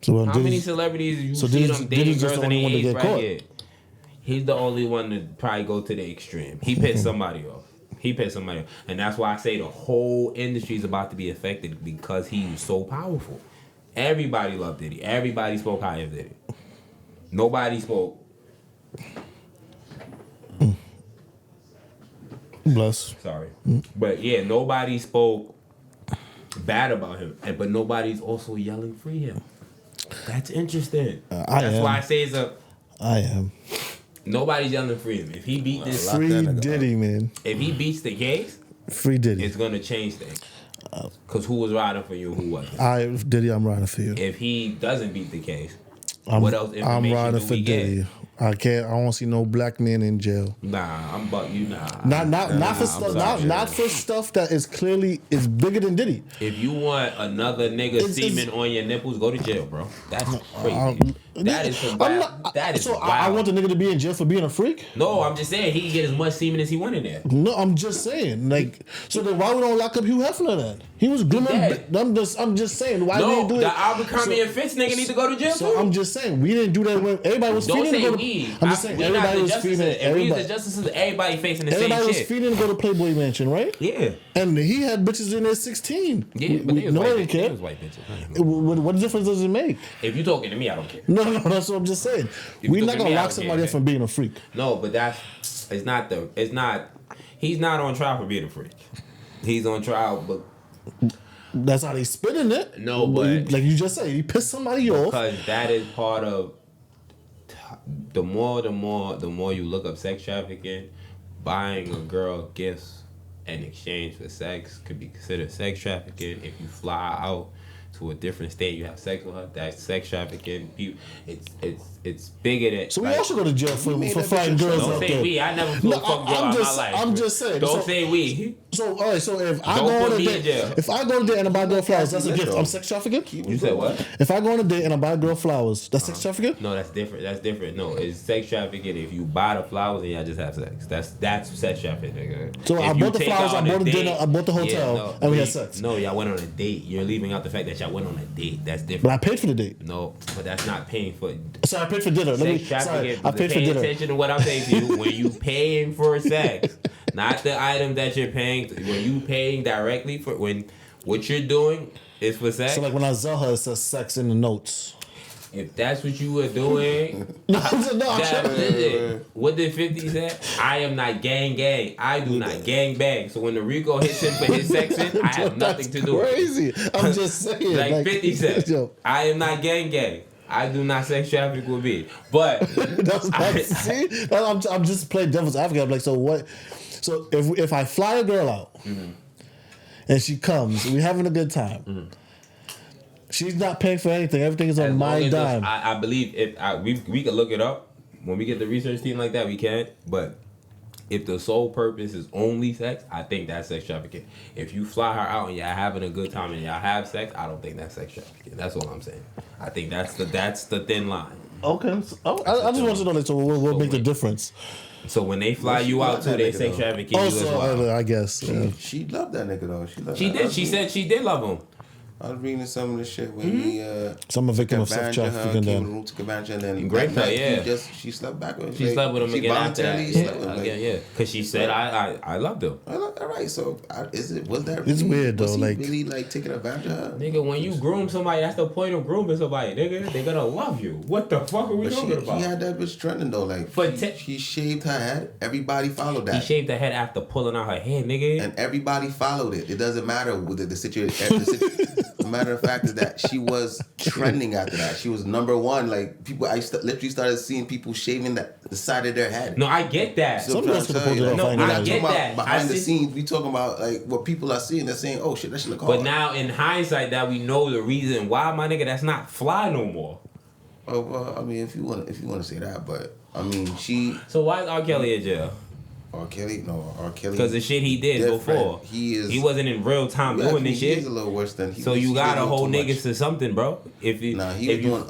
So how many celebrities you see them dating girls in their age bracket? He's the only one to probably go to the extreme. He pissed somebody off. And that's why I say the whole industry is about to be affected because he's so powerful. Everybody loved Diddy. Everybody spoke high of Diddy. Nobody spoke. Bless. Sorry. But yeah, nobody spoke bad about him. But nobody's also yelling free him. That's interesting. That's why I say I am. Nobody's yelling free him. If he beat this, Free Diddy, man. if he beats the case, Free Diddy. it's gonna change things. Cause who was riding for you? Who wasn't? Diddy, I'm riding for you. If he doesn't beat the case, what else information I'm riding do for we Diddy. get? I can't. I don't see no black men in jail. Nah, I'm about you. Nah, Not for stuff. Not for stuff that is clearly is bigger than Diddy. If you want another nigga semen on your nipples, go to jail, bro. That's crazy. That is some wild. That is so wild. I want the nigga to be in jail for being a freak. No, I'm just saying he can get as much semen as he wanted there. No, I'm just saying. Like, so then why we don't lock up Hugh Hefner then? He was grooming. I'm just saying. Why we No, didn't do it? the Abercrombie and Fitz nigga need to go to jail So too. I'm just saying we didn't do that when everybody was Don't feeding say to go to. we. I'm just saying everybody was feeding. If we was the justices, everybody facing the Everybody same was shit. feeding to go to Playboy Mansion, right? Yeah. And he had bitches in there 16. Yeah, but they was nobody white bitches. They cared. was white bitches. What difference does it make? If you talking to me, I don't care. No, that's what I'm just saying. you We're not talking gonna to me, I lock don't somebody care, up from being a freak. No, but he's not on trial for being a freak. He's on trial, but That's how they spinning it. No, but like you just said, he pissed somebody off. because that is part of the more you look up sex trafficking, buying a girl gifts in exchange for sex could be considered sex trafficking. If you fly out to a different state, you have sex with her, that's sex trafficking. It's bigger than. So we all should go to jail for flying girls Don't out say there. we. I never flew a fuck girl out my life. I'm just saying. Don't say we. So all right. So if I Don't go put on a me in date, jail. if I go on a date and I buy a girl flowers, that's a gift. I'm sex trafficking. You said what? If I go on a date and I buy a girl flowers, that's sex trafficking. No, that's different. That's different. No, it's sex trafficking if you buy the flowers and y'all just have sex. That's sex trafficking, nigga. So If I you bought the take flowers, her I on a bought the date- dinner, I bought the hotel, and we had sex. No, y'all went on a date. You're leaving out the fact that y'all went on a date. That's different. But I paid for the date. No, but that's not paying for So I paid for dinner. sex trafficking. I paid for Pay dinner. attention to what I'm saying to you. When you paying for sex, not the item that you're paying. When you paying directly for when what you're doing is for sex. So like when I sell her, it says sex in the notes. If that's what you were doing, No, what did 50 say? I am not gang. I do not gang bang. So when the Rico hits him for his section, I have nothing to do with it. Crazy. I'm just saying. Like 50 said, Yo, I am not gang. I do not sex traffic with me. But I'm just playing devil's advocate. I'm like, so what? So if I fly a girl out and she comes, we having a good time. She's not paying for anything. Everything is on my dime. I believe we can look it up when we get the research team like that. We can, but if the sole purpose is only sex, I think that's sex trafficking. If you fly her out and y'all having a good time and y'all have sex, I don't think that's sex trafficking. That's all I'm saying. I think that's the thin line. Okay. So, I just want to know that. So what make the difference? So when they fly you out too, they sex trafficking you as well. I guess. She loved that nigga though. She did. She said she did love him. I was reading some of the shit when he Some a victim of sex trafficking. came to Kabanja and then Great that night, night, she slept back with him. She slept with him again after that. Slept with him, Yeah. Because she said I loved him. All right, so was that? It's weird, though, Was he like- really like taking advantage of her? Nigga, when you groom somebody, that's the point of grooming somebody, nigga. They gonna love you. What the fuck are we But talking about? he had that bitch trending though. Like he shaved her head. Everybody followed that. He shaved her head after pulling out her hair, nigga. And everybody followed it. It doesn't matter with the situation. The matter of fact is that she was trending after that. She was number one. Like people, literally started seeing people shaving the side of their head. No, I get that. So Some of us could have pulled it off. No, I ain't I gonna lie. get that. Behind the see- scenes, we talking about like what people are seeing. They're saying, "Oh shit, that shit look hard." But now in hindsight, that we know the reason why, my nigga, that's not fly no more. Oh well, I mean, if you want to say that, but I mean, she So why is R. Kelly in jail? R. Kelly. Because the shit he did different. before. He wasn't in real time Yeah, doing this he shit. is a little worse than he So was, you he gotta did a little hold too niggas much. to something, bro. If you, Nah, he if was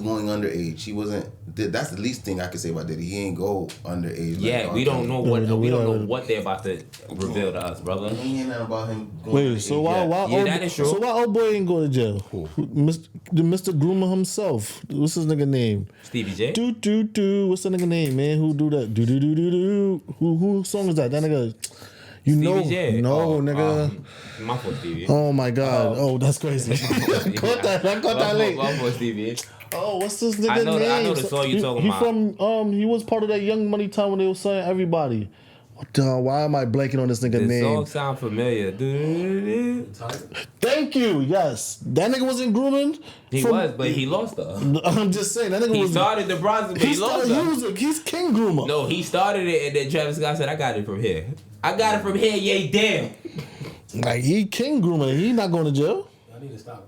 going underage. He wasn't. That's the least thing I could say about Diddy. He ain't go underage. Yeah, like we R. don't Kelly. know what they're about to reveal to us, brother. He ain't nothing about him. Going Wait, underage so why Yeah, that is true. so why old boy ain't go to jail? Mr. Groomer himself. What's his nigga name? Stevie J. Do. What's the nigga name, man? Who do that? Do. Who song is that? That nigga. You Stevie know? J. No, nigga. My fault, Stevie. Oh my God. Oh, that's crazy. I caught that late. My fault, Stevie. Oh, what's this nigga name? I know the song you talking he about. He was part of that Young Money time when they was saying everybody. Why am I blanking on this nigga The name? song sound familiar. Thank you. Yes, that nigga wasn't grooming. He was, but he lost her. I'm just saying that nigga He was. started the process, but he lost her. He's king groomer. No, he started it, and then Travis Scott said, "I got it from here. I got it from here. Yay, damn." Like he king groomer. He not going to jail. I need to stop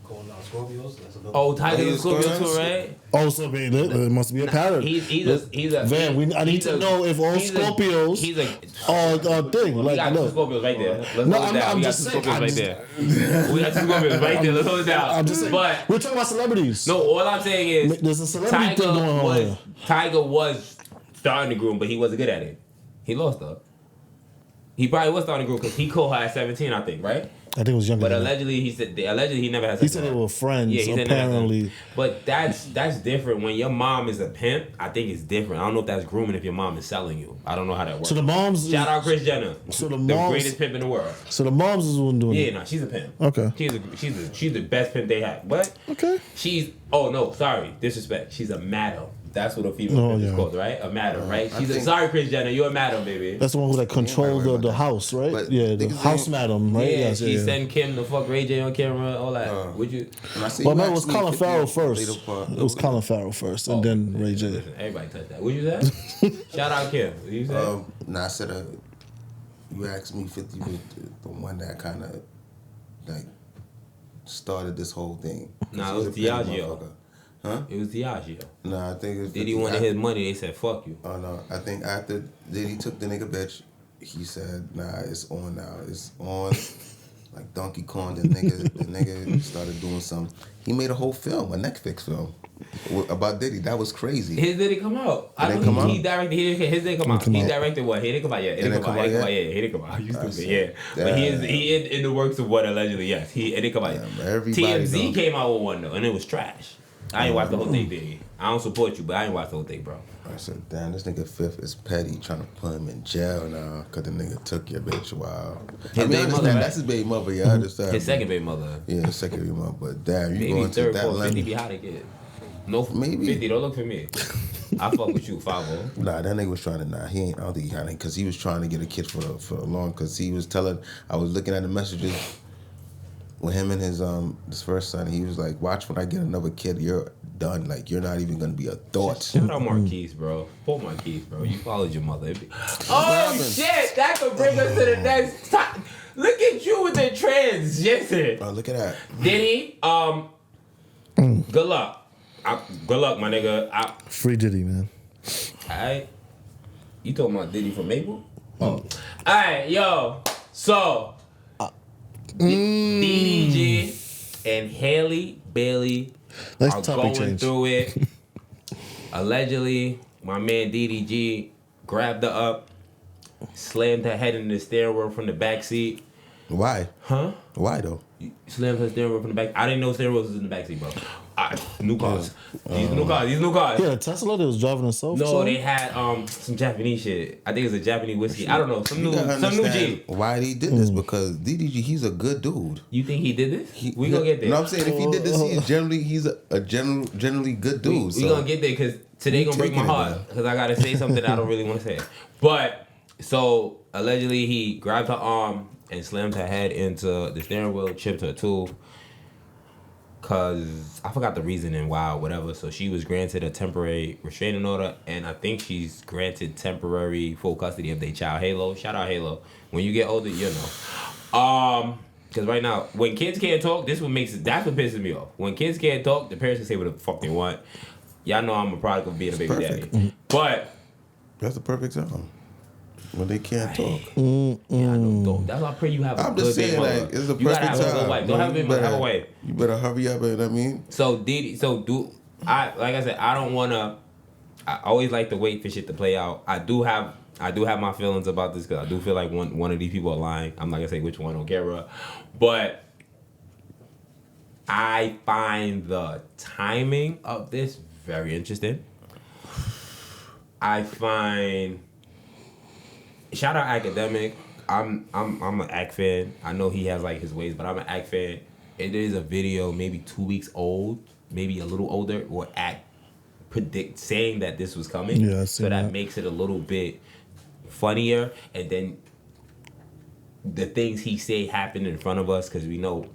calling out Scorpios. That's a Oh, Tiger was Scorpio too, right? Oh, so it must be a pattern. He's a Van, I need to know if all Scorpios are a thing. We Like, got no. two Scorpios right there. Let's No, hold it down. I'm We got just two saying, Scorpios right there. We got two Scorpios right there. Let's hold it down. I'm just saying. But We're talking about celebrities. no, all I'm saying is There's a celebrity thing going on here. Tiger was starting to groom, but he wasn't good at it. He lost her. He probably was starting to groom because he called her at 17, I think, right? I think it was younger. But than that. allegedly, he never had sex. He said with they her. were friends. Yeah, he said Apparently. But that's different. When your mom is a pimp, I think it's different. I don't know if that's grooming if your mom is selling you. I don't know how that works. So the moms. Shout out Kris Jenner. So the the moms- greatest pimp in the world. So the moms is the one doing Yeah, it. no, she's a pimp. Okay. She's the best pimp they have. But Okay. sorry, disrespect. She's a madam. That's what a female pimp is called, right? A madam, right? Sorry, Kris Jenner, you're a madam, baby. That's the one who like controlled the house, right? But Yeah, the niggas house ain't- madam, right? Yeah, Yes, she yeah. sent Kim to fuck Ray J on camera, all that. Would you? Well, man, it was Colin Farrell first. It was Colin Farrell first, and then Ray J. Listen, everybody touched that. What you say? Shout out Kim. What you say? Nah, I said you asked me 50 was the one that kind of like started this whole thing. Nah, it was He's a petty Diageo. motherfucker. Huh? It was Diageo. Nah, I think it was. Diddy wanted his money. They said, "Fuck you." Oh no, I think after Diddy took the nigga bitch, he said, "Nah, it's on now. It's on." Like Donkey Kong, the nigga started doing some. He made a whole film, a Netflix film about Diddy. That was crazy. His didn't come out. I know he directed. His didn't come out. He directed what? He didn't come out yet. He didn't come out yet. He didn't come out. You stupid. Yeah, but he in the works of what allegedly. Yes, it didn't come out yet. TMZ came out with one though, and it was trash. I ain't watched the whole thing, Diddy. I don't support you, but I ain't watched the whole thing, bro. I said, damn, this nigga Fifth is petty, trying to put him in jail now because the nigga took your bitch. Wow. His baby mother, right? That's his baby mother, yeah, I understand. His second baby mother. Yeah, his second baby mother, but damn, you Maybe going to third, that fourth, 50 level. be hot to get. No, Maybe. 50, don't look for me. I fuck with you, 5-0. Nah, that nigga was trying to, he ain't, I don't think he had it, because he was trying to get a kid for the long, because he was telling, I was looking at the messages with him and his first son, he was like, watch when I get another kid, you're done. Like, you're not even going to be a thought. Shout out Marquise, bro. Pull Marquise, bro. You followed your mother. Oh, shit. That could bring us to the next time. Look at you with the transition. Oh, look at that. Diddy, good luck. Good luck, my nigga. Free Diddy, man. Alright. You talking about Diddy from Maple? Oh. Alright, yo. So, DDG and Halle Bailey Nice are topic going change. through it. Allegedly, my man DDG grabbed her up, slammed her head in the steering wheel from the back seat. Why? Huh? Why, though? Slammed her steering wheel from the back. I didn't know steering wheels was in the back seat, bro. New cars. These new cars. Yeah, Tesla that was driving himself. No, they had some Japanese shit. I think it was a Japanese whiskey. I don't know. Some new G. Why he did this? Because DDG, he's a good dude. You think he did this? We gonna get there. No, I'm saying if he did this, he's a generally good dude. We gonna get there because today gonna break my heart because I gotta say something I don't really want to say. But so allegedly he grabbed her arm and slammed her head into the steering wheel, chipped her tooth. Cause I forgot the reasoning why or whatever. So she was granted a temporary restraining order, and I think she's granted temporary full custody of their child. Halo, shout out Halo. When you get older, you know. Cause right now, when kids can't talk, that's what pisses me off. When kids can't talk, the parents can say what the fuck they want. Y'all know I'm a product of being a baby daddy, but that's the perfect time when they can't talk. Yeah, I know. Don't. That's why I pray you have a I'm good just baby saying, mother. like, it's the You gotta perfect have a good time. wife. Don't have a baby mother, have a wife. You better hurry up, you know what I mean? So like I said, I don't wanna. I always like to wait for shit to play out. I do have my feelings about this because I do feel like one of these people are lying. I'm not gonna say which one on camera, but I find the timing of this very interesting. I find shout out Academic. I'm an Act fan. I know he has like his ways, but I'm an Act fan. It is a video maybe 2 weeks old, maybe a little older, where Act saying that this was coming. Yeah, so that makes it a little bit funnier, and then the things he say happened in front of us, because we know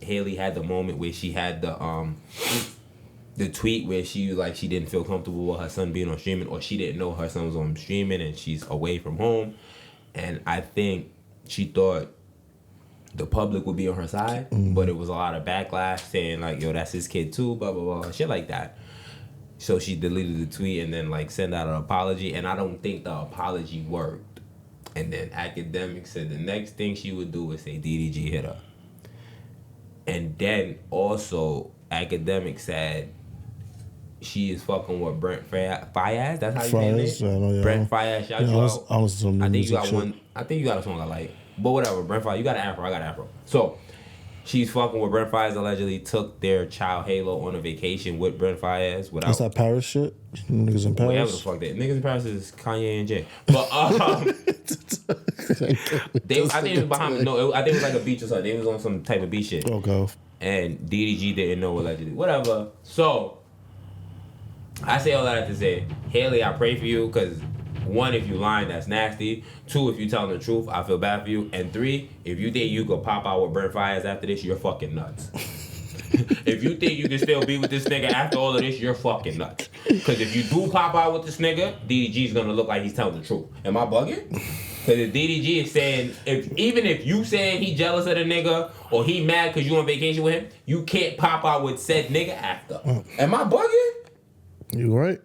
Haley had the moment where she had the tweet where she was like she didn't feel comfortable with her son being on streaming, or she didn't know her son was on streaming and she's away from home, and I think she thought the public would be on her side, but it was a lot of backlash saying like, yo, that's his kid too, blah blah blah, shit like that. So she deleted the tweet and then like sent out an apology, and I don't think the apology worked. And then Academic said the next thing she would do is say DDG hit her. And then also Academic said she is fucking with Brent Fayez. That's how you name it? Yeah. Brent Fayez. Shout you out. I think you got one. I think you got a song I like. But whatever, Brent Fayez. You got an afro. I got an afro. So she's fucking with Brent Fayez. Allegedly took their child Halo on a vacation with Brent Fayez. That's that Paris shit. Niggas in Paris. Whatever the fuck that. Niggas in Paris is Kanye and Jay. But I think it was behind. No, I think it was like a beach or something. They was on some type of beach shit. Okay. And DDG didn't know allegedly. Whatever. So I say all that to say, Haley, I pray for you, because 1, if you lying, that's nasty. 2, if you telling the truth, I feel bad for you. And 3, if you think you could pop out with Brent Fayez after this, you're fucking nuts. If you think you can still be with this nigga after all of this, you're fucking nuts. Because if you do pop out with this nigga, DDG's gonna look like he's telling the truth. Am I bugging? Because if DDG is saying, even if you saying he jealous of the nigga or he mad because you on vacation with him, you can't pop out with said nigga after. Am I bugging? You right.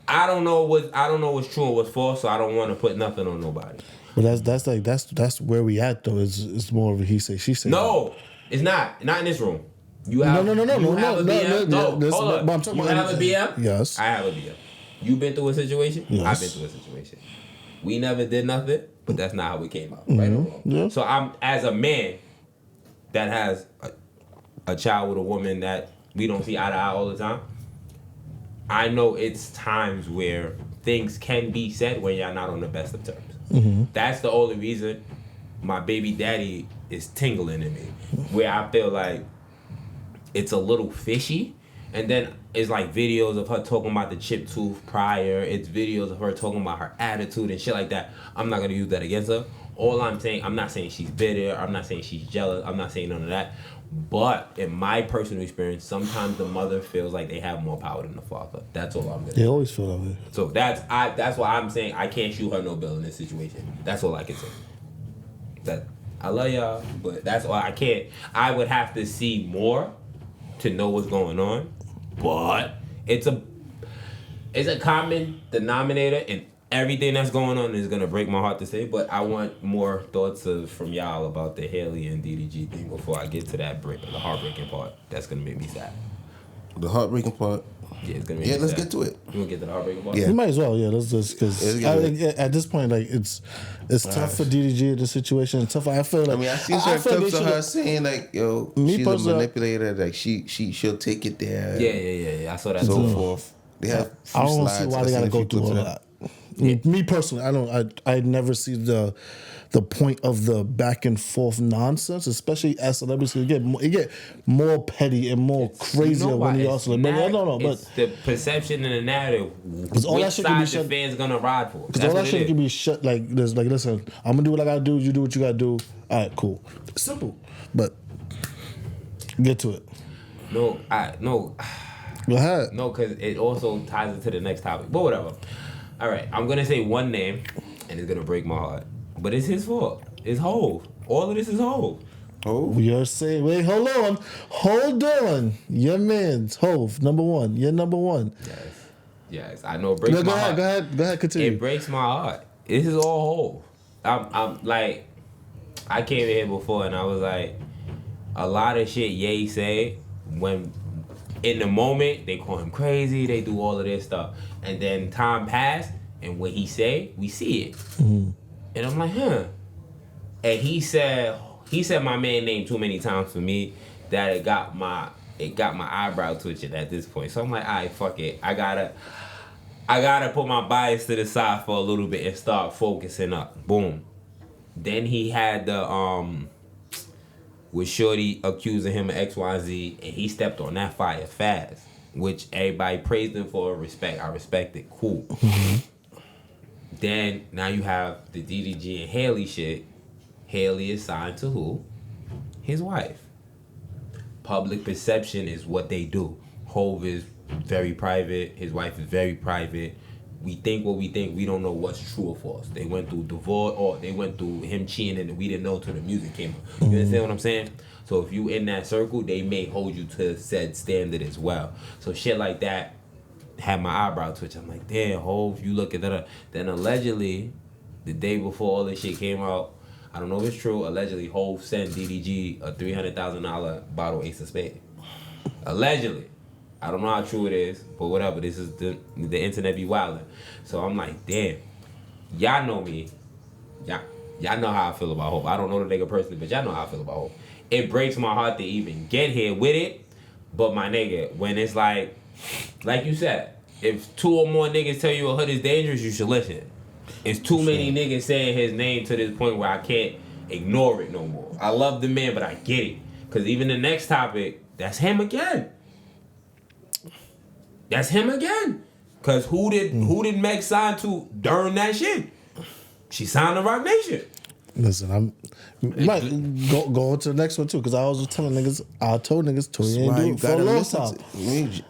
I don't know what's true and what's false, so I don't want to put nothing on nobody. But that's where we at though. It's more of a he say she say. No, it's not. Not in this room. You have no. You have a BM. No, hold up. on. You have a BM. Yes. I have a BM. You been through a situation. Yes. I've been through a situation. We never did nothing, but that's not how we came out. Right or wrong. Yeah. So I'm, as a man that has a child with a woman that we don't see eye to eye all the time, I know it's times where things can be said when you're not on the best of terms. That's the only reason my baby daddy is tingling in me, where I feel like it's a little fishy. And then it's like videos of her talking about the chipped tooth prior. It's videos of her talking about her attitude and shit like that. I'm not gonna use that against her. All I'm saying, I'm not saying she's bitter. I'm not saying she's jealous. I'm not saying none of that. But in my personal experience, sometimes the mother feels like they have more power than the father. That's all I'm gonna They always feel that way. So that's why I'm saying I can't shoot her no bill in this situation. That's all I can say. That I love y'all, but that's all I can't. I would have to see more to know what's going on. But it's a common denominator in everything that's going on. Is gonna break my heart to say, but I want more thoughts from y'all about the Haley and DDG thing before I get to that the heartbreaking part. That's gonna make me sad. The heartbreaking part. Yeah, it's gonna make me let's sad. get to it. You wanna get to the heartbreaking part? Yeah. You might as well, let's just, because at this point, like, it's tough for DDG in this situation. It's tough. I feel like, I see certain clips of her saying like, yo, she's a manipulator. Like she'll take it there. Yeah. I saw that. So forth. They have. I don't see why they gotta go through all that. Me personally, I never see the point of the back and forth nonsense, especially as celebrities. It get more petty and more crazier when you are celebrities. It's the perception and the narrative. All Which that shit can be side the fans gonna ride for? Because all that shit can be shut. Like, there's like, listen, I'm gonna do what I gotta do. You do what you gotta do. All right, cool, simple. But get to it. No. Go ahead. No, because it also ties into the next topic. But whatever. All right, I'm gonna say one name, and it's gonna break my heart. But it's his fault. It's Hov. All of this is Hov. Oh, you're saying? Wait, hold on. Your man's Hov, number one. You're number one. Yes. I know it breaks my heart. Go ahead. Continue. It breaks my heart. This is all Hov. I'm like, I came in here before and I was like, a lot of shit Ye say when in the moment they call him crazy, they do all of this stuff, and then time passed and what he say, we see it. And I'm like, huh. And he said my man name too many times for me that it got my eyebrow twitching at this point. So I'm like, all right, fuck it. I gotta put my bias to the side for a little bit and start focusing up. Boom. Then he had the with Shorty accusing him of XYZ, and he stepped on that fire fast, which everybody praised him for. I respect it. Cool. Then now you have the DDG and Haley shit. Haley is signed to who? His wife. Public perception is what they do. Hove is very private. His wife is very private. We think what we think. We don't know what's true or false. They went through divorce, or they went through him cheating, and we didn't know till the music came up. You understand what I'm saying? So if you in that circle, they may hold you to said standard as well. So shit like that had my eyebrow twitch. I'm like, damn, Hove, you look at that. Then allegedly, the day before all this shit came out, I don't know if it's true, allegedly Hove sent DDG a $300,000 bottle Ace of Spades. Allegedly. I don't know how true it is, but whatever. This is the internet be wildin'. So I'm like, damn, y'all know me. Y'all know how I feel about Hove. I don't know the nigga personally, but y'all know how I feel about Hove. It breaks my heart to even get here with it, but my nigga, when it's like you said, if 2 or more niggas tell you a hood is dangerous, you should listen. It's too many niggas saying his name to this point where I can't ignore it no more. I love the man, but I get it. Because even the next topic, that's him again. That's him again. Because who did Meg sign to during that shit? She signed to Rock Nation. Listen, might go on to the next one too, because I was telling niggas, I told niggas Tori ain't do it for a long time.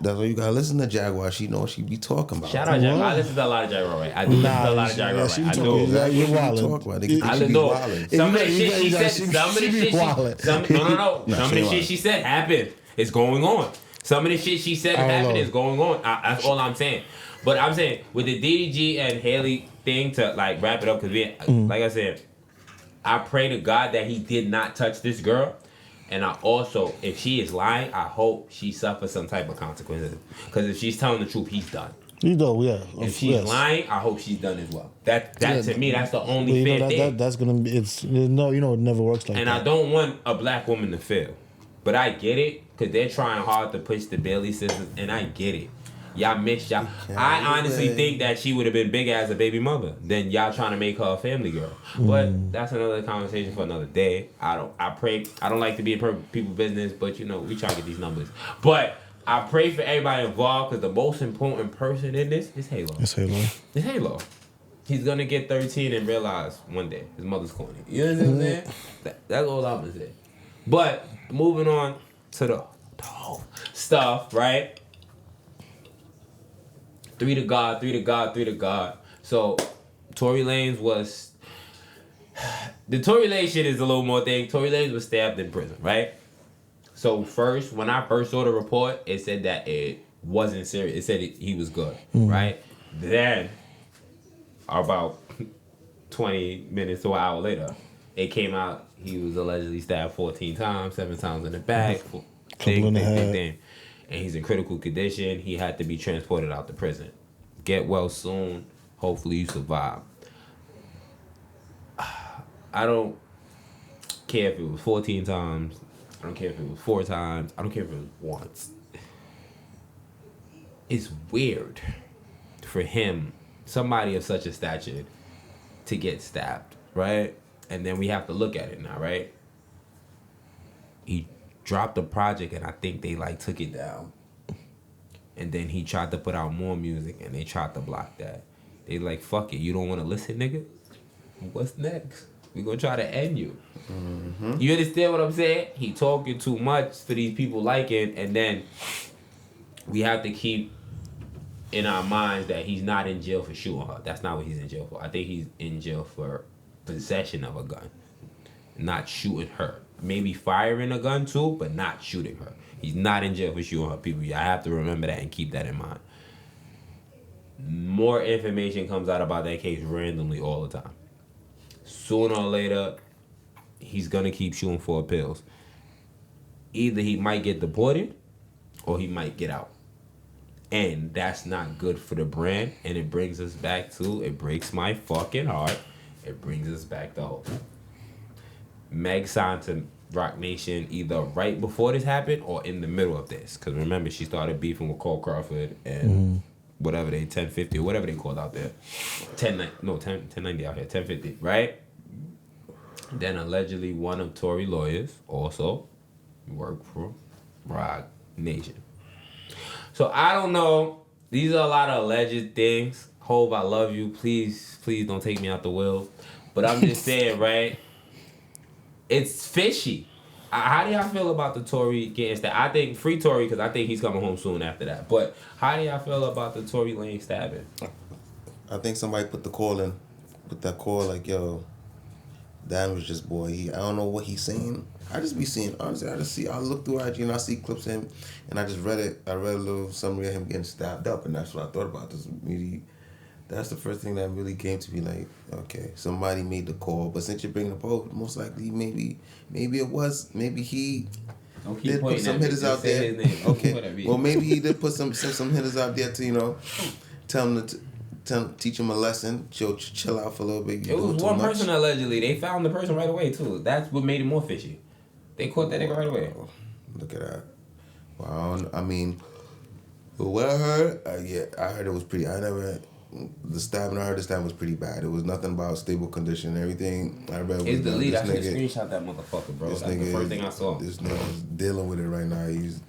That's why you gotta listen to Jaguar. She know what she be talking about. Shout out Jaguar. I listen to a lot of Jaguar, right? I do listen to a lot of Jaguar, right? I do. You're wildin'. I know. Some of the shit she said, some of the shit she said happened. It's going on. Some of the shit she said happened is going on. That's all I'm saying. But I'm saying, with the DDG and Haley thing, to like wrap it up, because like I said, I pray to God that he did not touch this girl. And I also, if she is lying, I hope she suffers some type of consequences. Because if she's telling the truth, he's done. You know, yeah. If she's lying, I hope she's done as well. That to me, that's the only fair thing. That's gonna be. It never works like that. And I don't want a black woman to fail, but I get it because they're trying hard to push the Bailey sisters, and I get it. Y'all missed y'all. I honestly think that she would have been bigger as a baby mother than y'all trying to make her a family girl. But that's another conversation for another day. I don't like to be in people's business, but we try to get these numbers. But I pray for everybody involved, because the most important person in this is Halo. It's Halo. He's gonna get 13 and realize one day his mother's corny. You know what I'm saying? That's all I'm gonna say. But moving on to the whole stuff, right? 3 to God, 3 to God, 3 to God. So, Tory Lanez was... The Tory Lanez shit is a little more thing. Tory Lanez was stabbed in prison, right? So, when I first saw the report, it said that it wasn't serious. It said he was good, right? Then, about 20 minutes to an hour later, it came out he was allegedly stabbed 14 times, 7 times in the back. Thing. And he's in critical condition. He had to be transported out to prison. Get well soon. Hopefully you survive. I don't care if it was 14 times. I don't care if it was 4 times. I don't care if it was once. It's weird for him, somebody of such a stature, to get stabbed, right? And then we have to look at it now, right? He dropped a project and I think they took it down. And then he tried to put out more music and they tried to block that. They fuck it, you don't want to listen, nigga? What's next? We gonna try to end you. You understand what I'm saying? He talking too much for these people liking, and then we have to keep in our minds that he's not in jail for shooting her. That's not what he's in jail for. I think he's in jail for possession of a gun, not shooting her. Maybe firing a gun too, but not shooting her. He's not in jail for shooting her, people. I have to remember that and keep that in mind. More information comes out about that case randomly all the time. Sooner or later, he's gonna keep shooting for appeals. Either he might get deported or he might get out. And that's not good for the brand. And it brings us back to, it breaks my fucking heart. It brings us back to hope. Meg signed to Rock Nation either right before this happened or in the middle of this. Because remember, she started beefing with Cole Crawford and whatever they, 1050 or whatever they called out there. 1090 out here, 1050, right? Then allegedly one of Tory lawyers also worked for Rock Nation. So I don't know. These are a lot of alleged things. Hov, I love you. Please don't take me out the will. But I'm just saying, right? It's fishy. How do y'all feel about the Tory getting stabbed? I think free Tory because I think he's coming home soon after that. But how do y'all feel about the Tory Lane stabbing? I think somebody put that call like, yo, Damage's boy. I don't know what he's saying. I just be seeing, honestly, I look through IG and I see clips of him and I just read it. I read a little summary of him getting stabbed up and that's what I thought about. That's the first thing that really came to me, like, okay, somebody made the call, but since you're bringing the up, most likely maybe he did put some hitters out there. Okay, well maybe he did put some hitters out there to tell him teach him a lesson, chill out for a little bit. It was one person allegedly. They found the person right away too. That's what made it more fishy. They caught that nigga right away. Look at that. Wow, I mean, what I heard, I heard it was pretty. I heard the stabbing was pretty bad. It was nothing about stable condition and everything. I read it's the lead. I should have screenshot that motherfucker, bro. That's the first thing I saw. This nigga's dealing with it right now. He's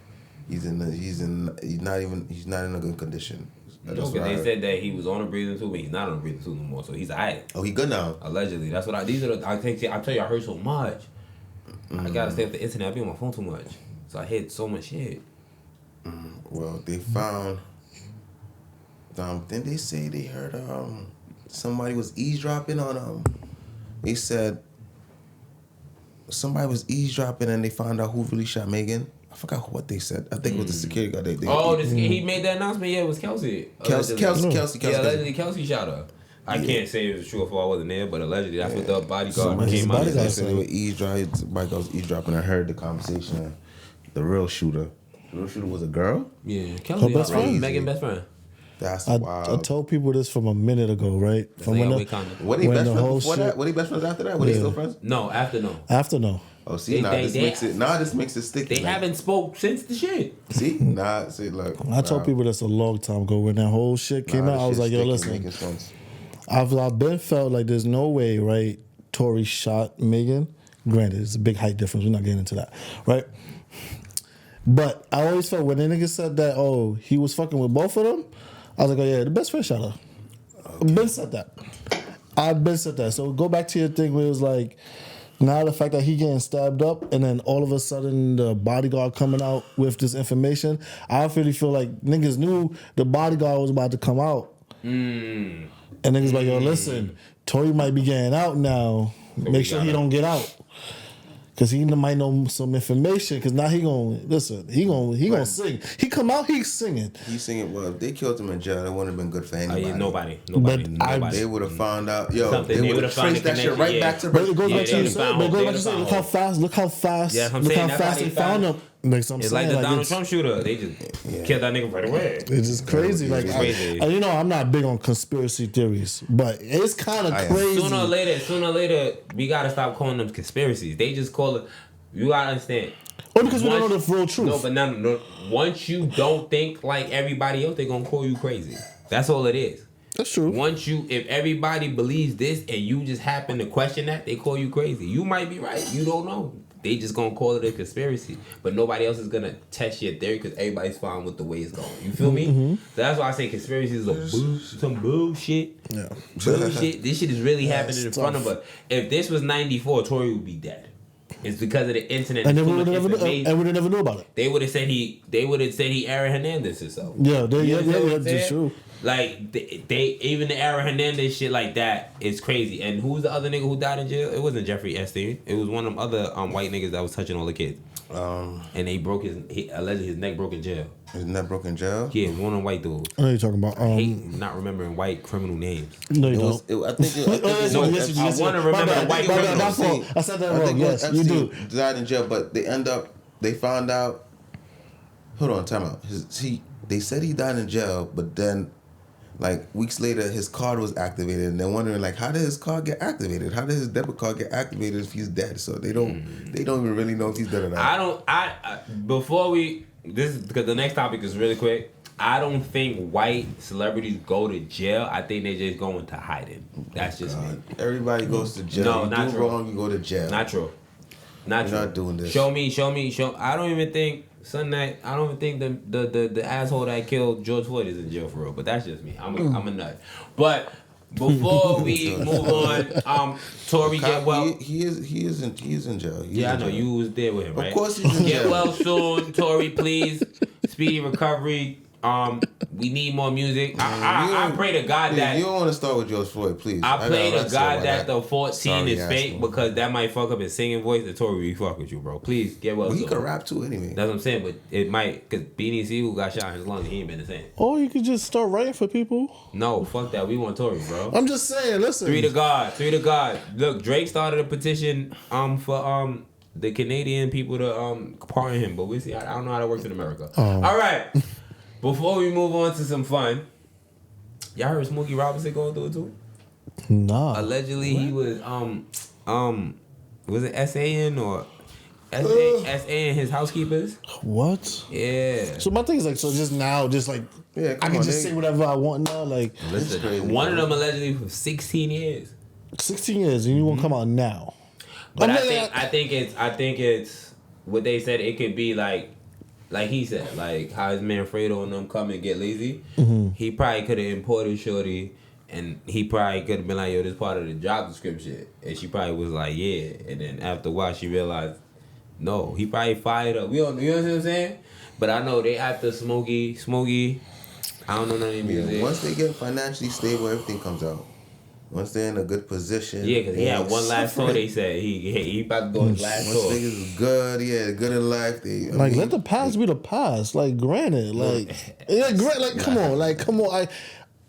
not in a good condition. No, because they said that he was on a breathing tube, but he's not on a breathing tube no more. So he's alright. Oh, he good now. Allegedly, that's what I tell you, I heard so much. I gotta stay off the internet. I be on my phone too much, so I hit so much shit. Well, they found. Then they say they heard somebody was eavesdropping on They said somebody was eavesdropping and they found out who really shot Megan. I forgot what they said. I think it was the security guard. He made that announcement. Yeah, it was Kelsey. Kelsey. Yeah, allegedly Kelsey shot her. I can't say if it's true or false. I wasn't there, but allegedly that's what the bodyguard came out and said. They were eavesdropping. I heard the conversation. The real shooter was a girl. Yeah, Kelsey, best friend? Megan's best friend. That's wild. I told people this from a minute ago, right? From were they best friends after that? Were they still friends? No, after no. After no. Oh, see, this makes it sticky. They haven't spoke since the shit. See, look. I told people this a long time ago when that whole shit came out. I was like, yo, listen. I've been felt like there's no way, right? Tory shot Megan. Granted, it's a big height difference. We're not getting into that, right? But I always felt when the nigga said that, oh, he was fucking with both of them, I was like, oh yeah, the best friend shot her. I've been said that. So go back to your thing where it was like, now the fact that he getting stabbed up and then all of a sudden the bodyguard coming out with this information, I really feel like niggas knew the bodyguard was about to come out. And niggas like, yo, listen, Tory might be getting out now. So make sure he don't get out. Cause he might know some information. Cause now he gonna sing. He come out, he's singing. He's singing. Well, if they killed him in jail, it wouldn't have been good for anybody. Nobody. They would have found out. Yo, they would have traced that shit right back to. But it goes back to you said. Look how fast. Look how fast they found him. It's like the Donald Trump shooter. They just killed that nigga right away. It's just crazy. I'm not big on conspiracy theories, but it's kind of crazy. Sooner or later, we gotta stop calling them conspiracies. They just call it. You gotta understand. Or because we don't know the real truth. No, but no. Once you don't think like everybody else, they gonna call you crazy. That's all it is. That's true. If everybody believes this and you just happen to question that, they call you crazy. You might be right. You don't know. They just gonna call it a conspiracy, but nobody else is gonna test your theory because everybody's fine with the way it's going. You feel me? So that's why I say conspiracies is some bullshit. Yeah, bullshit. This shit is really happening in front of us. If this was '94, Tory would be dead. It's because of the internet, and we would have never knew about it. They would have said he Aaron Hernandez or so. Yeah, that's true. Like they even the Aaron Hernandez shit like that is crazy. And who's the other nigga who died in jail? It wasn't Jeffrey Epstein. It was one of them other white niggas that was touching all the kids. And they allegedly his neck broke in jail. His neck broke in jail? Yeah, one of them white dudes. I know you're talking about. I hate not remembering white criminal names. No, you don't. I want to remember the white criminal. I said that wrong. Yes, you do. Died in jail, but they found out. Hold on, time out. They said he died in jail, but then. Like weeks later, his card was activated, and they're wondering like, how did his card get activated? How did his debit card get activated if he's dead? So they don't even really know if he's dead or not. Because the next topic is really quick. I don't think white celebrities go to jail. I think they just go into hiding. That's just me. Everybody goes to jail. No, not true. Wrong, you go to jail. Not true. You're not doing this. Show me. I don't even think Son, that I don't think the asshole that killed George Floyd is in jail for real. But that's just me. I'm a nut. But before we move on, Tory, get well. He is in jail. I know you was there with him, right? Of course he's in jail. Get well soon, Tory. Please, speedy recovery. We need more music. I pray to God that you don't want to start with George Floyd, please. I pray to God that the 14 is fake because that might fuck up his singing voice. The Tory we fuck with you, bro. Please get well. Well, he could rap too, anyway. That's what I'm saying, but it might because Beanie C who got shot in his lungs, he ain't been the same. Or you could just start writing for people. No, fuck that. We want Tory, bro. I'm just saying. Listen. 3 to God. Look, Drake started a petition for the Canadian people to pardon him, but we see. I don't know how that works in America. All right. Before we move on to some fun, y'all heard Smokey Robinson going through it too? Nah. Allegedly he was was it SAing or SAing his housekeepers? What? Yeah. So my thing is like, so just now, just like, Yeah, I can just say whatever I want now. Like, Listen, one of them allegedly for 16 years. 16 years and you won't come out now. But I think it's what they said. It could be like he said, like how his man Fredo and them come and get lazy. Mm-hmm. He probably could have imported Shorty, and he probably could have been like, "Yo, this part of the job description," and she probably was like, "Yeah." And then after a while, she realized, no, he probably fired up. You know what I'm saying? But I know they after Smokey. I don't know none of the music. Once they get financially stable, everything comes out. Once they're in a good position. Yeah, because he had one last tour, they said. He about to go his last tour. Once niggas is good, good in life. Let the past be the past. Like, granted. Come on.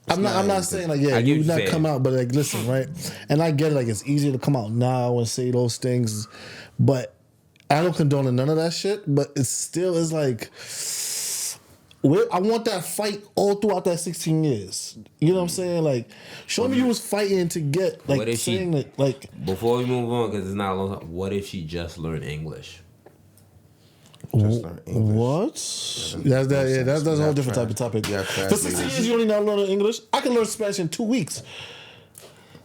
I'm not saying like, yeah, you not come out, but like, listen, right? And I get it, like, it's easier to come out now and say those things, but I don't condone none of that shit, but it still is like, I want that fight all throughout that 16 years. You know what I'm saying? Like, show me you was fighting to get, like, saying that, like... Before we move on, because it's not a long time, what if she just learned English? Just learn English. What? That's a whole different type of topic. For 16 years, you only know learning English? I can learn Spanish in 2 weeks.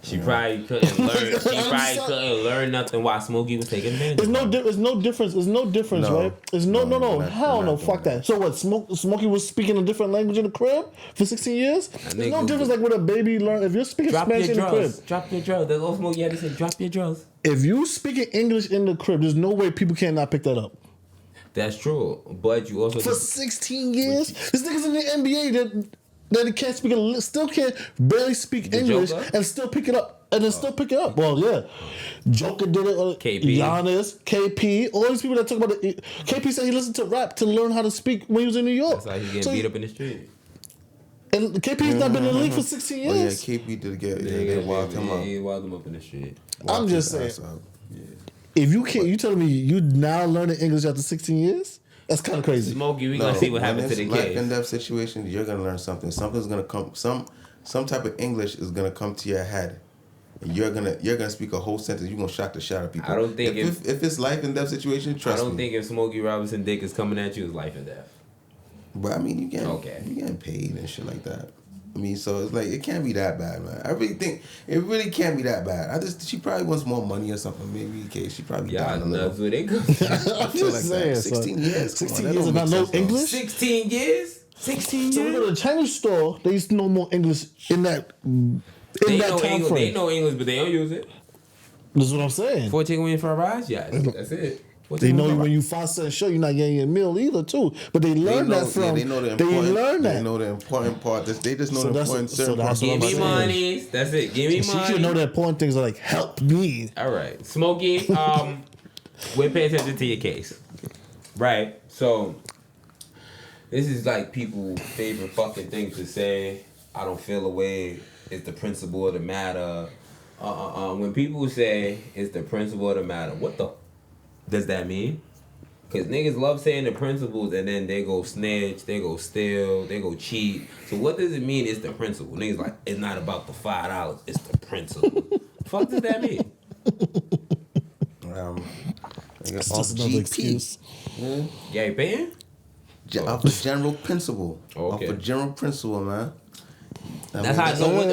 She probably couldn't learn. Couldn't learn nothing while Smokey was taking advantage. There's no difference. There's no difference, right? There's no. Hell no. Fuck that. So what? Smokey was speaking a different language in the crib for 16 years. There's no difference like with a baby learn. If you're speaking Spanish in the crib, drop your drills. That's all Smokey had to say. Drop your drills. If you speaking English in the crib, there's no way people cannot pick that up. That's true, but you also for 16 years. This nigga's in the NBA that he can't speak, still can't barely speak English Joker? and still pick it up. And then still pick it up. Well, yeah. Joker did it. KP. Giannis, KP, all these people that talk about it. KP said he listened to rap to learn how to speak when he was in New York. That's how he's getting beat up in the street. And KP's not been in the league for 16 years. Oh, yeah, KP did get they wild him up. He wild him up in the street. I'm just saying. If you can't, you telling me you now learning English after 16 years? That's kind of crazy. Smokey, we gonna see what happens to the kids. Life and death situation, you're gonna learn something. Something's gonna come. Some type of English is gonna come to your head. And you're gonna speak a whole sentence. You're gonna shock the shit out of people. I don't think if it's life and death situation, trust me. I don't think if Smokey Robinson dick is coming at you, it's life and death. But I mean, you getting paid and shit like that. I mean, so it's like it can't be that bad, man. I really think it really can't be that bad. She probably wants more money or something. Maybe in case she probably down a little. That's where they go. I'm just saying, 16 years. 16 years and not know English. 16 years. 16 years. So we go to the Chinese store. They used to know more English in that. They know English, but they don't use it. This is what I'm saying. 14 wins for a rise, yeah. That's it. They know when you 5 cents show, you're not getting your meal either, too. But they learn that from. Yeah, they know the important part. They just know the important certain parts. Give me money. That's it. Give me money. She should know the important things are like, help me. All right. Smokey, we're paying attention to your case. Right? So, this is like people's favorite fucking thing to say. I don't feel away. It's the principle of the matter. When people say it's the principle of the matter, what the does that mean? Because niggas love saying the principles and then they go snitch, they go steal, they go cheat. So what does it mean it's the principle? Niggas like, it's not about the $5, it's the principle. Fuck does that mean? It's just another excuse. Yeah, you paying? Off a general principle. Okay. Off a general principle, man. That's how I know what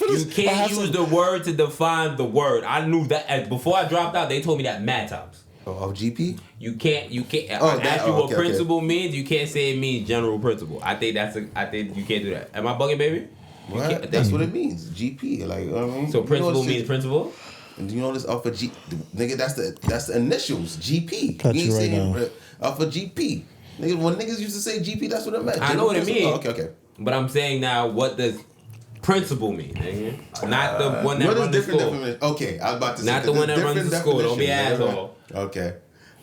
You can't use the word to define the word. I knew that before I dropped out. They told me that mad times. Of GP? You can't. Oh, I that- asked you oh, what okay, principle means. You can't say it means general principle. I think you can't do that. Am I bugging, baby? You What? can't- That's what it means. GP. Like, you know what I mean? So principle this means shit- principle. And you know this off of G, nigga. That's the initials. GP. Cut You you right saying now. Off of GP. Nigga, when niggas used to say GP, that's what it meant. I know what it means. Oh, okay. But I'm saying now, what does principle mean? Nigga? Not the one that What is runs the different school. definition? Okay, I was about to say. Not the 'cause one there's that runs different the school. Don't be definitions, right? asshole. Okay.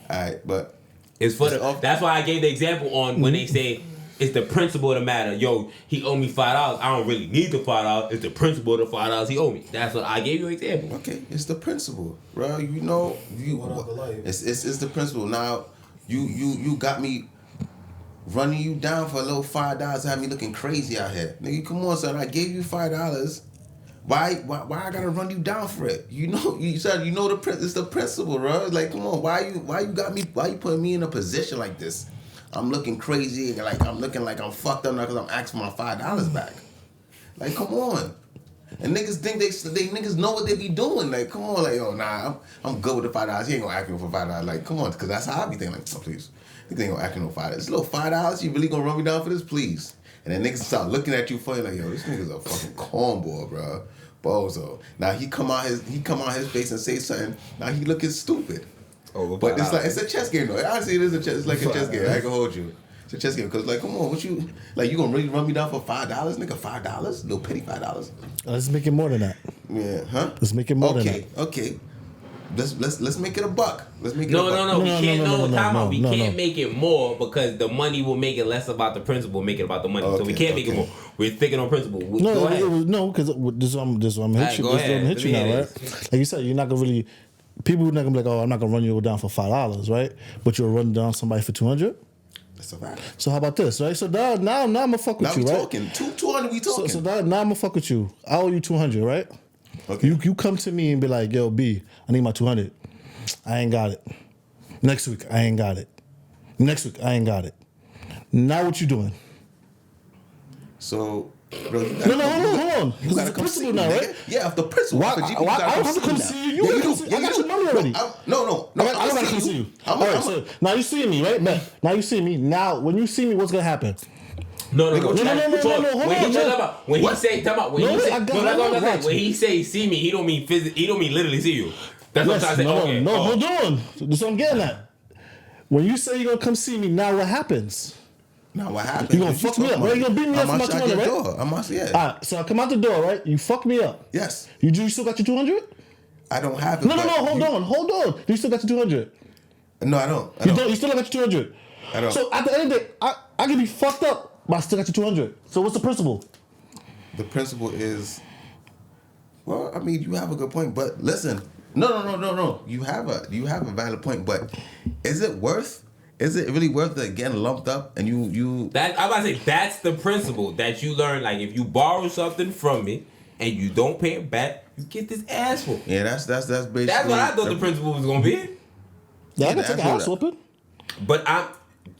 All right, but It's for It's the. off- That's why I gave the example on when they say it's the principle of the matter. Yo, he owe me $5. I don't really need the $5. It's the principle of the $5 he owe me. That's what I gave you an example. okay, it's the principle, bro. You know, What other life? it's the principle. Now, you got me running you down for a little $5, have me looking crazy out here, nigga. Come on, son. I gave you $5. Why I gotta run you down for it? You know, it's the principle, bro. Like, come on, why you putting me in a position like this? I'm looking crazy, like I'm looking like I'm fucked up now because I'm asking for my $5 back. Like, come on. And niggas think they niggas know what they be doing. Like, come on, like, yo, nah, I'm good with the $5. He ain't gonna ask me for $5. Like, come on, because that's how I be thinking. Like, oh, please, niggas ain't gonna ask me no $5. This little $5, you really gonna run me down for this, please? And then niggas start looking at you funny, like, yo, this nigga's a fucking cornball, bro. Bozo. Now he come out his face and say something. Now he looking stupid. Oh, But it's a chess game though. Honestly, it's like a chess game. I can hold you. It's a chess game because, like, come on, you gonna really run me down for $5, nigga? $5, little petty $5. Let's make it more than that. Yeah, huh? Let's make it more than that. Okay. Let's make it a buck. Let's make it No, a buck. no, we can't. We no, can't no. make it more because the money will make it less about the principle, make it about the money. So we Okay, can't make it okay. more. We're thinking on principle. Go No, ahead. because this is what I'm hit Alright, you. go This is what I'm ahead. hit you Let me now, hear right? Like you said, you're not gonna really. People are not gonna be like, oh, I'm not gonna run you down for $5, right? But you'll run down somebody for $200. That's a fact. So how about this, right? So now I'm gonna fuck with Now you, we right? talking. 200 we talking. So now I'm gonna fuck with you. I owe you $200, right? Okay. You come to me and be like, yo, B, I need my $200. I ain't got it. Next week, I ain't got it. Next week, I ain't got it. Now what you doing? So, bro, you gotta No, hold on. You This gotta is come the see principle me, now, nigga. right? Yeah, if the principle. Why- for GP, why- you gotta I don't have to come now. see you. You Yeah, gotta do. come see- I got you your do. money already. No. I don't gotta see you. All right, so now you see me, right? Bet. Now you see me. Now, when you see me, what's gonna happen? No. no, hold When on, he no. talk about when he say talk about when No, he say I got- no, that's what I'm watch. saying. When he say see me, he don't mean he don't mean literally see you. That's what I'm trying to say. Okay. No, Oh. hold on. That's what I'm getting at. When you say you're gonna come see me, now what happens? Now what happened? You gonna fuck me up, right? You gonna beat me up for my 200, right? Yeah. All right, so I come out the door, right? You fuck me up. Yes. You still got your 200? I don't have it. No, but hold on. You still got your 200? No, I don't. You still got your 200? I don't. So at the end of the day, I can be fucked up, but I still got your 200. So what's the principle? The principle is, well, I mean, you have a good point, but listen, no. You have a valid point, but is it really worth it getting lumped up and you? That I'm about to say that's the principle that you learn. Like if you borrow something from me and you don't pay it back, you get this ass whooped. Yeah, that's basically. That's what I thought the principle was gonna be. Yeah, I can that's take a what house whooping. But I'm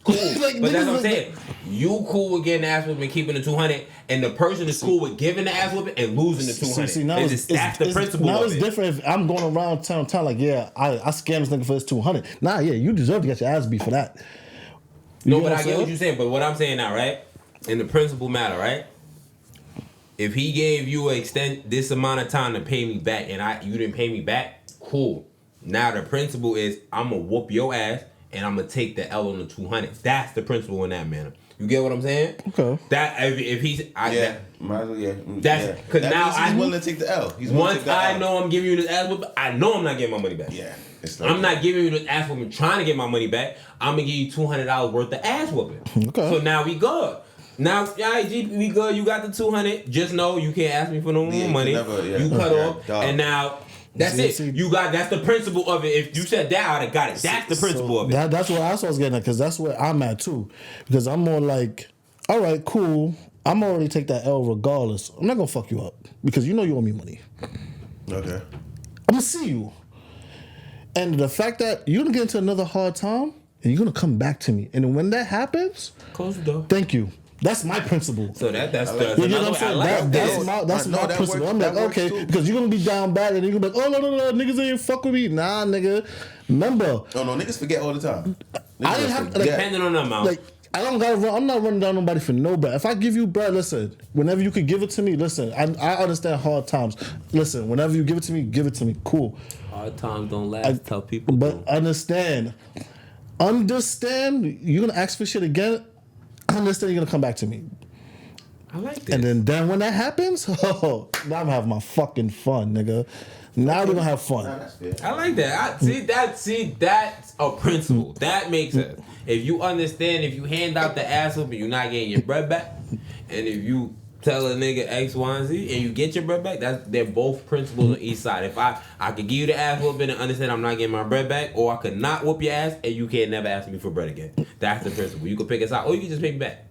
cool. Like, but that's what I'm niggas- saying. You cool with getting the ass whooping and keeping the 200, and the person is cool with giving the ass whooping and losing the 200. See, now That's the principle Now of it's it. different if I'm going around town like, yeah, I scammed this nigga for this 200. Nah, yeah, you deserve to get your ass beat for that. No, know but what I I'm get what saying? you're saying. But what I'm saying now, right? In the principle matter, right? If he gave you this amount of time to pay me back, and you didn't pay me back, cool. Now the principle is I'm gonna whoop your ass, and I'm gonna take the L on the 200. That's the principle in that manner. You get what I'm saying? Okay. might as well, yeah. That's- 'cause That now means he's willing to take the L. He's willing to Once take the I L. know I'm giving you this ass whooping, I know I'm not getting my money back. Yeah, it's like I'm not giving you this ass whooping trying to get my money back. I'm gonna give you $200 worth of ass whooping. Okay. So now we good. Now, GP, we good. You got the 200. Just know you can't ask me for no more you money. can never, yeah. You cut Yeah, off, dog. and now that's See, it. see- That's the principle of it. If you said that, I'd have got it. That's the principle of it. That's what I was getting at, because that's where I'm at too. Because I'm more like, all right, cool. I'm already take that L regardless. I'm not gonna fuck you up because you know you owe me money. Okay. I'm gonna see you. And the fact that you're gonna get into another hard time and you're gonna come back to me. And when that happens, Close the door. thank you. That's my principle. So that's You get what I'm saying? That's my principle. I'm like, okay, because you're gonna be down bad and you're gonna be like, oh no, niggas ain't fuck with me. Nah, nigga. Remember? No, niggas forget all the time. I didn't have like, depending on the amount. Like, I don't gotta run. I'm not running down nobody for no bread. If I give you bread, listen. Whenever you could give it to me, listen. I understand hard times. Listen, whenever you give it to me, give it to me. Cool. Hard times don't last. Tell people. But understand. You're gonna ask for shit again. Understand you're gonna come back to me. I like this. And then when that happens, now I'm having my fucking fun, nigga. Now we're gonna have fun. I like that. That's a principle. That makes sense. If you understand, if you hand out the ass whoop and you're not getting your bread back, and if you tell a nigga X, Y, and Z and you get your bread back, they're both principles on each side. If I could give you the ass whooping and understand I'm not getting my bread back, or I could not whoop your ass and you can't never ask me for bread again. That's the principle. You can pick us out, or you can just pay me back.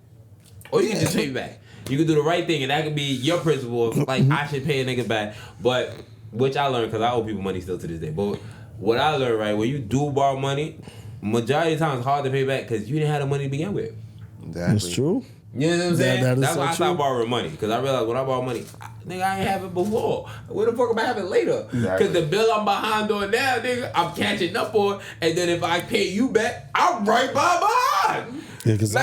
Or you can just pay me back. You can do the right thing, and that could be your principle. Like, I should pay a nigga back. But, which I learned, because I owe people money still to this day. But what I learned, right, when you do borrow money, majority of the time it's hard to pay back because you didn't have the money to begin with. Exactly. That's true. You know what I'm saying? That's why I true. stopped borrowing money. Because I realized when I borrow money, nigga, I ain't have it before. Where the fuck am I having it later? Because the bill I'm behind on now, nigga, I'm catching up on. And then if I pay you back, I'm right behind. Yeah, because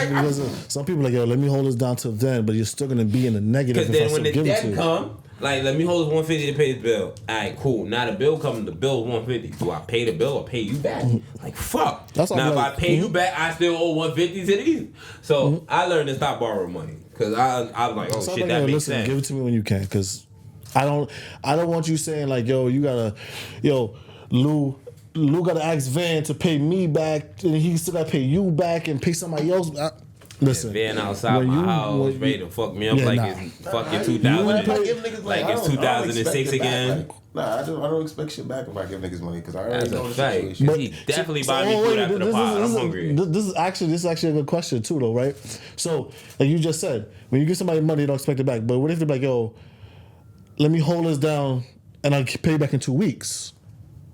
some people are like, yo, let me hold this down till then, but you're still going to be in the negative. Because then when the debt come, like, let me hold this 150 to pay this bill. All right, cool. Now the bill comes, the bill's 150. Do I pay the bill or pay you back? Like, fuck. Now, if I pay you back, I still owe 150 to these. So I learned to stop borrowing money. Because I was like, oh, shit, that makes sense. Give it to me when you can, because I don't want you saying, like, yo, Lou got to ask Van to pay me back, and he still got to pay you back and pay somebody else. Listen, Van outside my house ready to fuck me up it's fucking 2000. Like it's 2006 again. I don't expect shit back if I give niggas money because I already know the situation. But he definitely buy me food after the pod. I'm hungry. This is actually a good question too, though, right? So, like you just said, when you give somebody money, you don't expect it back. But what if they're like, yo, let me hold this down and I'll pay you back in 2 weeks?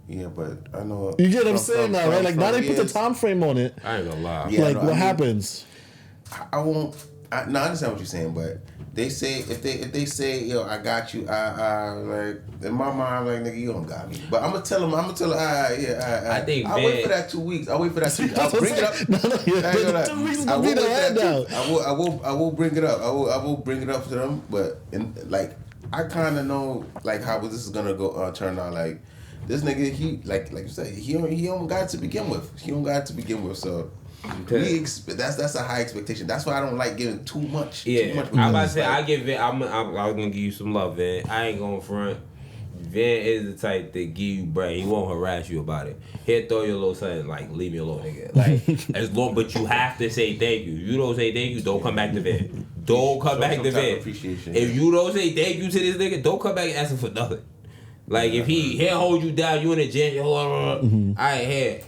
Yeah, but I know. You get what I'm saying now, right? Like now they put the time frame on it. I ain't gonna lie. Yeah, like what happens? I won't. I understand what you're saying, but they say if they say, yo, I got you. Like in my mind, like nigga, you don't got me. But I'm gonna tell them. I think I'll wait for that 2 weeks. I'll wait for that 2 weeks. I'll bring it up. 2 weeks is gonna be the head down. I will bring it up. I will bring it up to them. But I kind of know like how this is gonna go turn out. Like this nigga, he like you said, he don't got it to begin with. He don't got it to begin with. So. That's a high expectation. That's why I don't like giving too much. Yeah, too much I'm about to say I give Van. I'm gonna give you some love, Van. I ain't gonna front. Van is the type that give you bread. He won't harass you about it. He'll throw you a little something like, leave me alone, nigga. Like as long, but you have to say thank you. If you don't say thank you, don't come back to Van. Don't come back to Van. If you don't say thank you to this nigga, don't come back and ask him for nothing. Like if he'll hold you down, you in the gym. All right, here.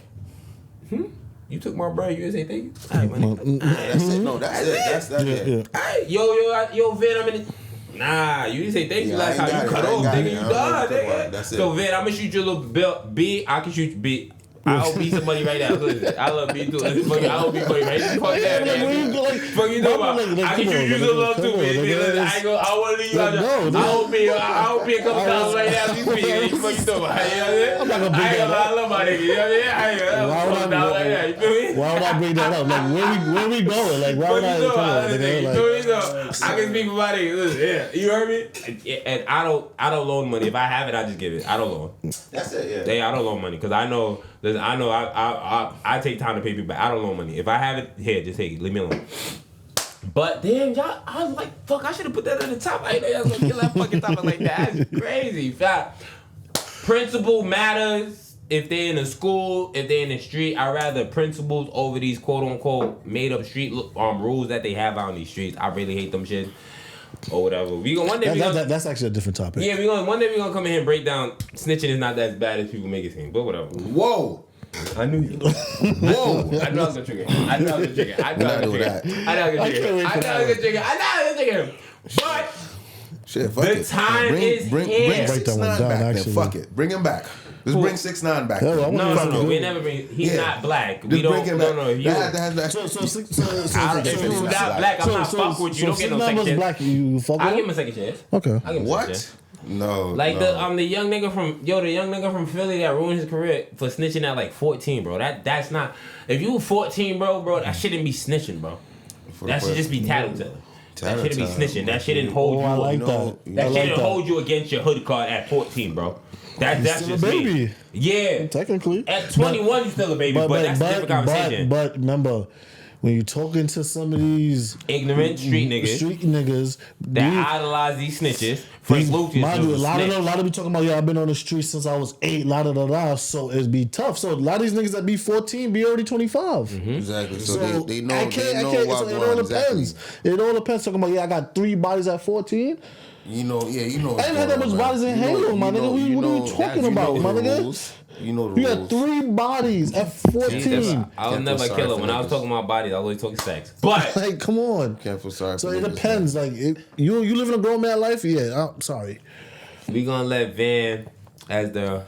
You took my bread, you didn't say thank you? Alright, my nigga. That's it. No, that's it. Yeah. Alright, yo, Van, I'm in it. Nah, you didn't say thank you last time. You cut off, nigga. You done, nigga. That's it. So, Van, I'm gonna shoot you a little bill. B, I can shoot you B. I owe B some money right now. Listen, I love B too. I owe B money right now. Fuck that, man. Fuck you talking about? I can shoot you some love too, man. I want to leave you out there. I owe B a couple dollars right now. You fuck you talking about? You know what I'm saying? I'm not gonna bring that up. I love my nigga. You know what I'm saying? I ain't gonna $1 like that. You feel me? Why would I bring that up? Like where we going? Like why would I? I can speak for my nigga. Listen, yeah, you heard me? And I don't loan money. If I have it, I just give it. I don't loan. That's it. Yeah. I don't loan money because I know. Listen, I take time to pay people back. I don't loan money. If I have it, here, just take it. Leave me alone. But damn, y'all, I was like, fuck, I should have put that at the top. I didn't know y'all was gonna kill that fucking topic like that. That's crazy. Fact. Principle matters if they're in a school, if they're in the street. I'd rather principles over these quote unquote made up street rules that they have out on these streets. I really hate them shit. Or whatever. That's actually a different topic. Yeah, one day we're gonna come in here and break down snitching is not as bad as people make it seem. But whatever. Whoa. I knew you. Whoa. I knew I was gonna trigger him. I knew I was gonna trigger him. But Shit, fuck The it. time is bring here. Write that 6ix9ine one down, back. actually. Then fuck it. Bring him back. Let's bring 6ix9ine back. Yeah, well, I then. want- No. We never bring. He's Yeah. not black. Just We don't. bring him back. No. You. If you not black, I'm not fuck with you. Don't get no second chance. black, you fuck I'll with give him him? a second chance. Okay. I'll give him a second What? chance. No. Like no. the young nigga from Philly that ruined his career for snitching at like 14, bro. That's not. If you 14, bro, that shouldn't be snitching, bro. That should just be tattletale. That shouldn't be snitching. That shouldn't hold you. I like that. That I like shouldn't that. hold you against your hood card at 14, bro. That's Still a just baby. me. Yeah. Technically. At 21, you still a baby, but that's a different conversation. But remember, when you're talking to some of these Ignorant street niggas that idolize these snitches. Frank Lucas mind you, was a lot snitch. of them be talking about, yeah, I've been on the street since I was 8, so it'd be tough. So a lot of these niggas that be 14 be already 25. Exactly. So, So they know. I They can't. know So what it all going. depends. Exactly. It all depends. Talking about, yeah, I got 3 bodies at 14. You know. I ain't had that much man. bodies in You know- Halo, my you nigga. know- What you are know- you talking you about, know my the nigga? rules. You know the You rules. got 3 bodies at 14. I was Can't never feel a sorry killer. for When I was niggas. talking about bodies, I was always talking sex. But Like, come on. Can't feel sorry. So for it niggas, depends. Like, you living a grown man life? Yeah, I'm sorry. we gonna let Van, as the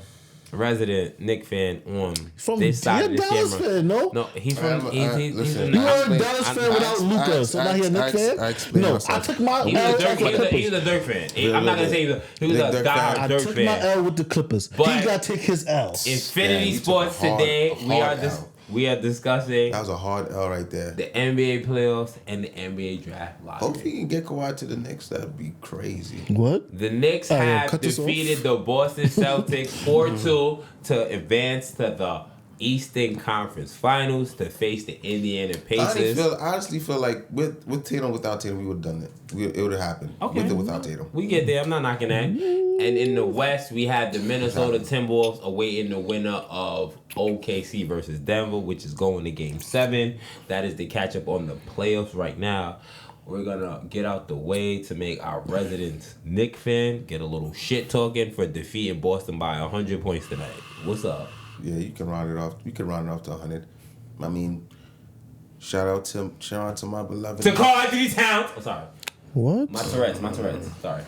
resident Knick fan, on From this side of the Dallas camera. fan, no? No, he's from. He's listen, You from. are a Dallas fan without Luka, so now he a Knicks fan? I explained No, I myself. took my He was L a with Dirk. the He was Clippers. a Dirk fan. I'm not gonna say he was a Dirk die fan. I Dirk took my fan. L with the Clippers. But- He got to take his L. Infinity Yeah, you took Sports a hard- today. a We are hard L. we are discussing That was a hard L right there. the NBA playoffs and the NBA draft Hopefully, lottery. you can get Kawhi to the Knicks. That'd be crazy. What? The Knicks Oh, have cut this off. defeated the Boston Celtics 4-2 to advance to the Eastern Conference Finals to face the Indiana Pacers. I honestly feel like with Tatum, without Tatum, we would have done it. It would have happened. Okay. With or without Tatum. We get there. I'm not knocking that. And in the West, we have the Minnesota Timberwolves awaiting the winner of OKC versus Denver, which is going to Game 7. That is the catch up on the playoffs right now. We're going to get out the way to make our resident Knick fan get a little shit talking for defeating Boston by 100 points tonight. What's up? Yeah, you can round it off. You can round it off to 100. I mean, shout out to my beloved. To Carl Anthony Towns. Oh, sorry. What? My Tourette's. Sorry.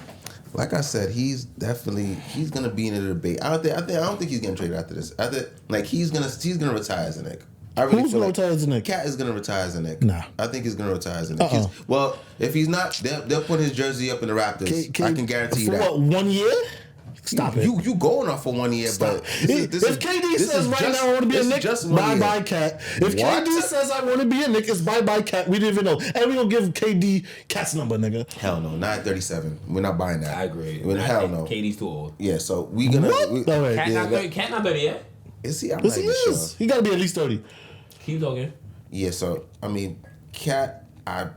Like I said, he's gonna be in a debate. I don't think he's getting traded after this. He's gonna retire as a Knick. I really Who's feel gonna retire as a Knick? Cat is gonna retire as a Knick. Nah. I think he's gonna retire as a Knick. Well, if he's not, they'll put his jersey up in the Raptors. I can guarantee you for that. What, 1 year? Stop it. You going off for 1 year, but If KD says right now I want to be a Knick, bye Cat. If What? KD says I want to be a Knick, it's bye Cat. We didn't even know, and we gonna give KD Cat's number, nigga. Hell no, not at 37. We're not buying that. I agree. Hell no. KD's too old. Yeah, so we gonna. What? All right. Cat not 30 yet. Is he? I'm Yes, not he even sure. is. He got to be at least 30. Keep talking. Yeah, so I mean, Cat.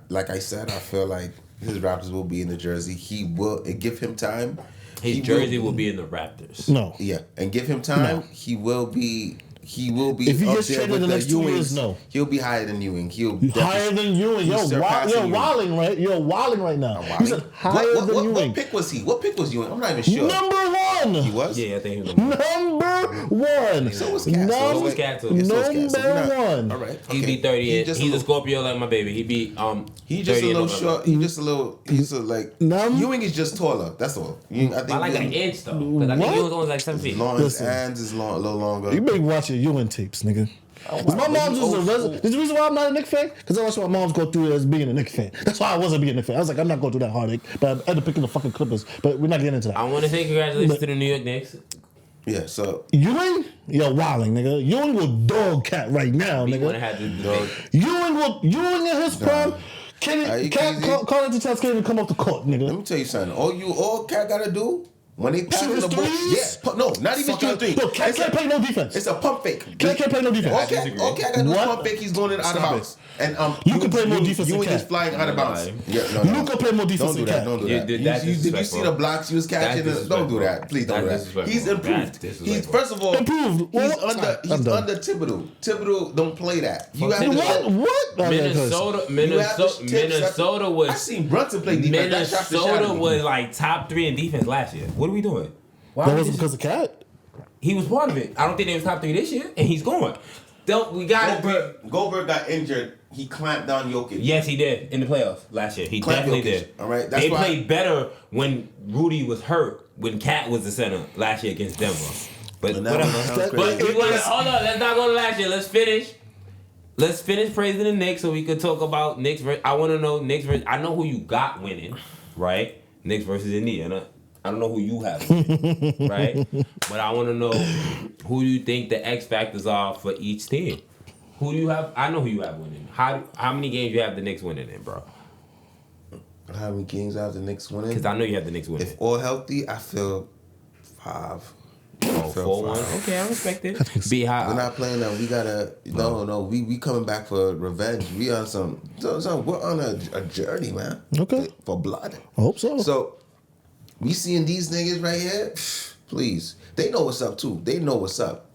Like I said, I feel like his Raptors will be in the jersey. He will give him time. His jersey will be in the Raptors. No. Yeah, and give him time. No. He will be. If he up gets there traded with in the next 2 Ewings. years, no. He'll be higher than Ewing. Higher than you and he's surpassing you're Ewing. wilding, right? You're wilding right now. You said higher than what Ewing. pick was he? What pick was Ewing? I'm not even sure. Number 1. He was. Yeah, I think he was number Number 1. So was Cat. So was Cat too. Yeah, so was Cat. So we're Number not- 1. All right. He'd be 30. He's a Scorpio like my baby. He'd be He's just 30 a in little November. short. He's just a little. He's a, like Ewing is just taller. That's all. I think I like an Ewing- inch though. Because I think What? he was only like 7 feet. Long Listen. hands is a little longer. You better watch your Ewing tapes, nigga. wow. My mom's Oh, was a resident. Is the reason why I'm not a Knicks fan? Because I watched my mom's go through it as being a Knicks fan. That's why I wasn't being a Knicks fan. I was like, I'm not going through that heartache. But I ended up picking the fucking Clippers. But we're not getting into that. I want to say congratulations to the New York Knicks. Yeah. So Ewing? You're wilding, nigga. Ewing will dog Cat right now, We want to nigga. have this dog. debate. Ewing in his prime. you Cat crazy? Carl Anthony Towns can't even come off the court, let nigga. me tell you something. All Cat gotta do when they pass Shoot the his ball. threes? Yeah. No, not even Fuck shoot out. three. No, Cat can't play no defense. It's a pump fake. Cat can't play no defense. All Cat gotta do is What? pump fake. He's going in out of Stop bounds. And You can play more defense than Ewing is Cat. flying out of bounds. Lie. Yeah, You can play more defense Don't do than that. Cat. Don't do Yeah, that. that's Did you see disrespectful. the blocks he was catching? That's Don't do that. disrespectful. Please don't do That's that. disrespectful. He's improved. That's He's disrespectful. first of all Improved. He's Well, under. I'm He's done. under Thibodeau. Thibodeau don't play that. You have Thibodeau. to. What? Oh, yeah, 'cause- Minnesota I was seen Brunson play defense. That shot the Minnesota shot. was like top 3 in defense last year. What are we doing? Why That we wasn't just- because of Cat? He was part of it. I don't think they was top 3 this year, and he's going. We gotta. Goldberg got injured. He clamped down Jokic. Yes, he did in the playoffs last year. He definitely did. All right, they played better when Rudy was hurt. When Cat was the center last year against Denver. But whatever. Hold on. Let's not go to last year. Let's finish. Let's finish praising the Knicks so we could talk about Knicks. I want to know Knicks. I know who you got winning, right? Knicks versus Indiana. I don't know who you have winning, right? But I want to know who you think the X factors are for each team. Who do you have? I know who you have winning. How many games you have the Knicks winning in, bro? How many games I have the Knicks winning? Because I know you have the Knicks winning. If all healthy, I feel 5. Oh, 4-1. Okay, I respect it. Be high. We're not playing that. We gotta. No. We coming back for revenge. We on some. We're on a journey, man. Okay. For blood. I hope so. So we seeing these niggas right here. Please, they know what's up too. They know what's up.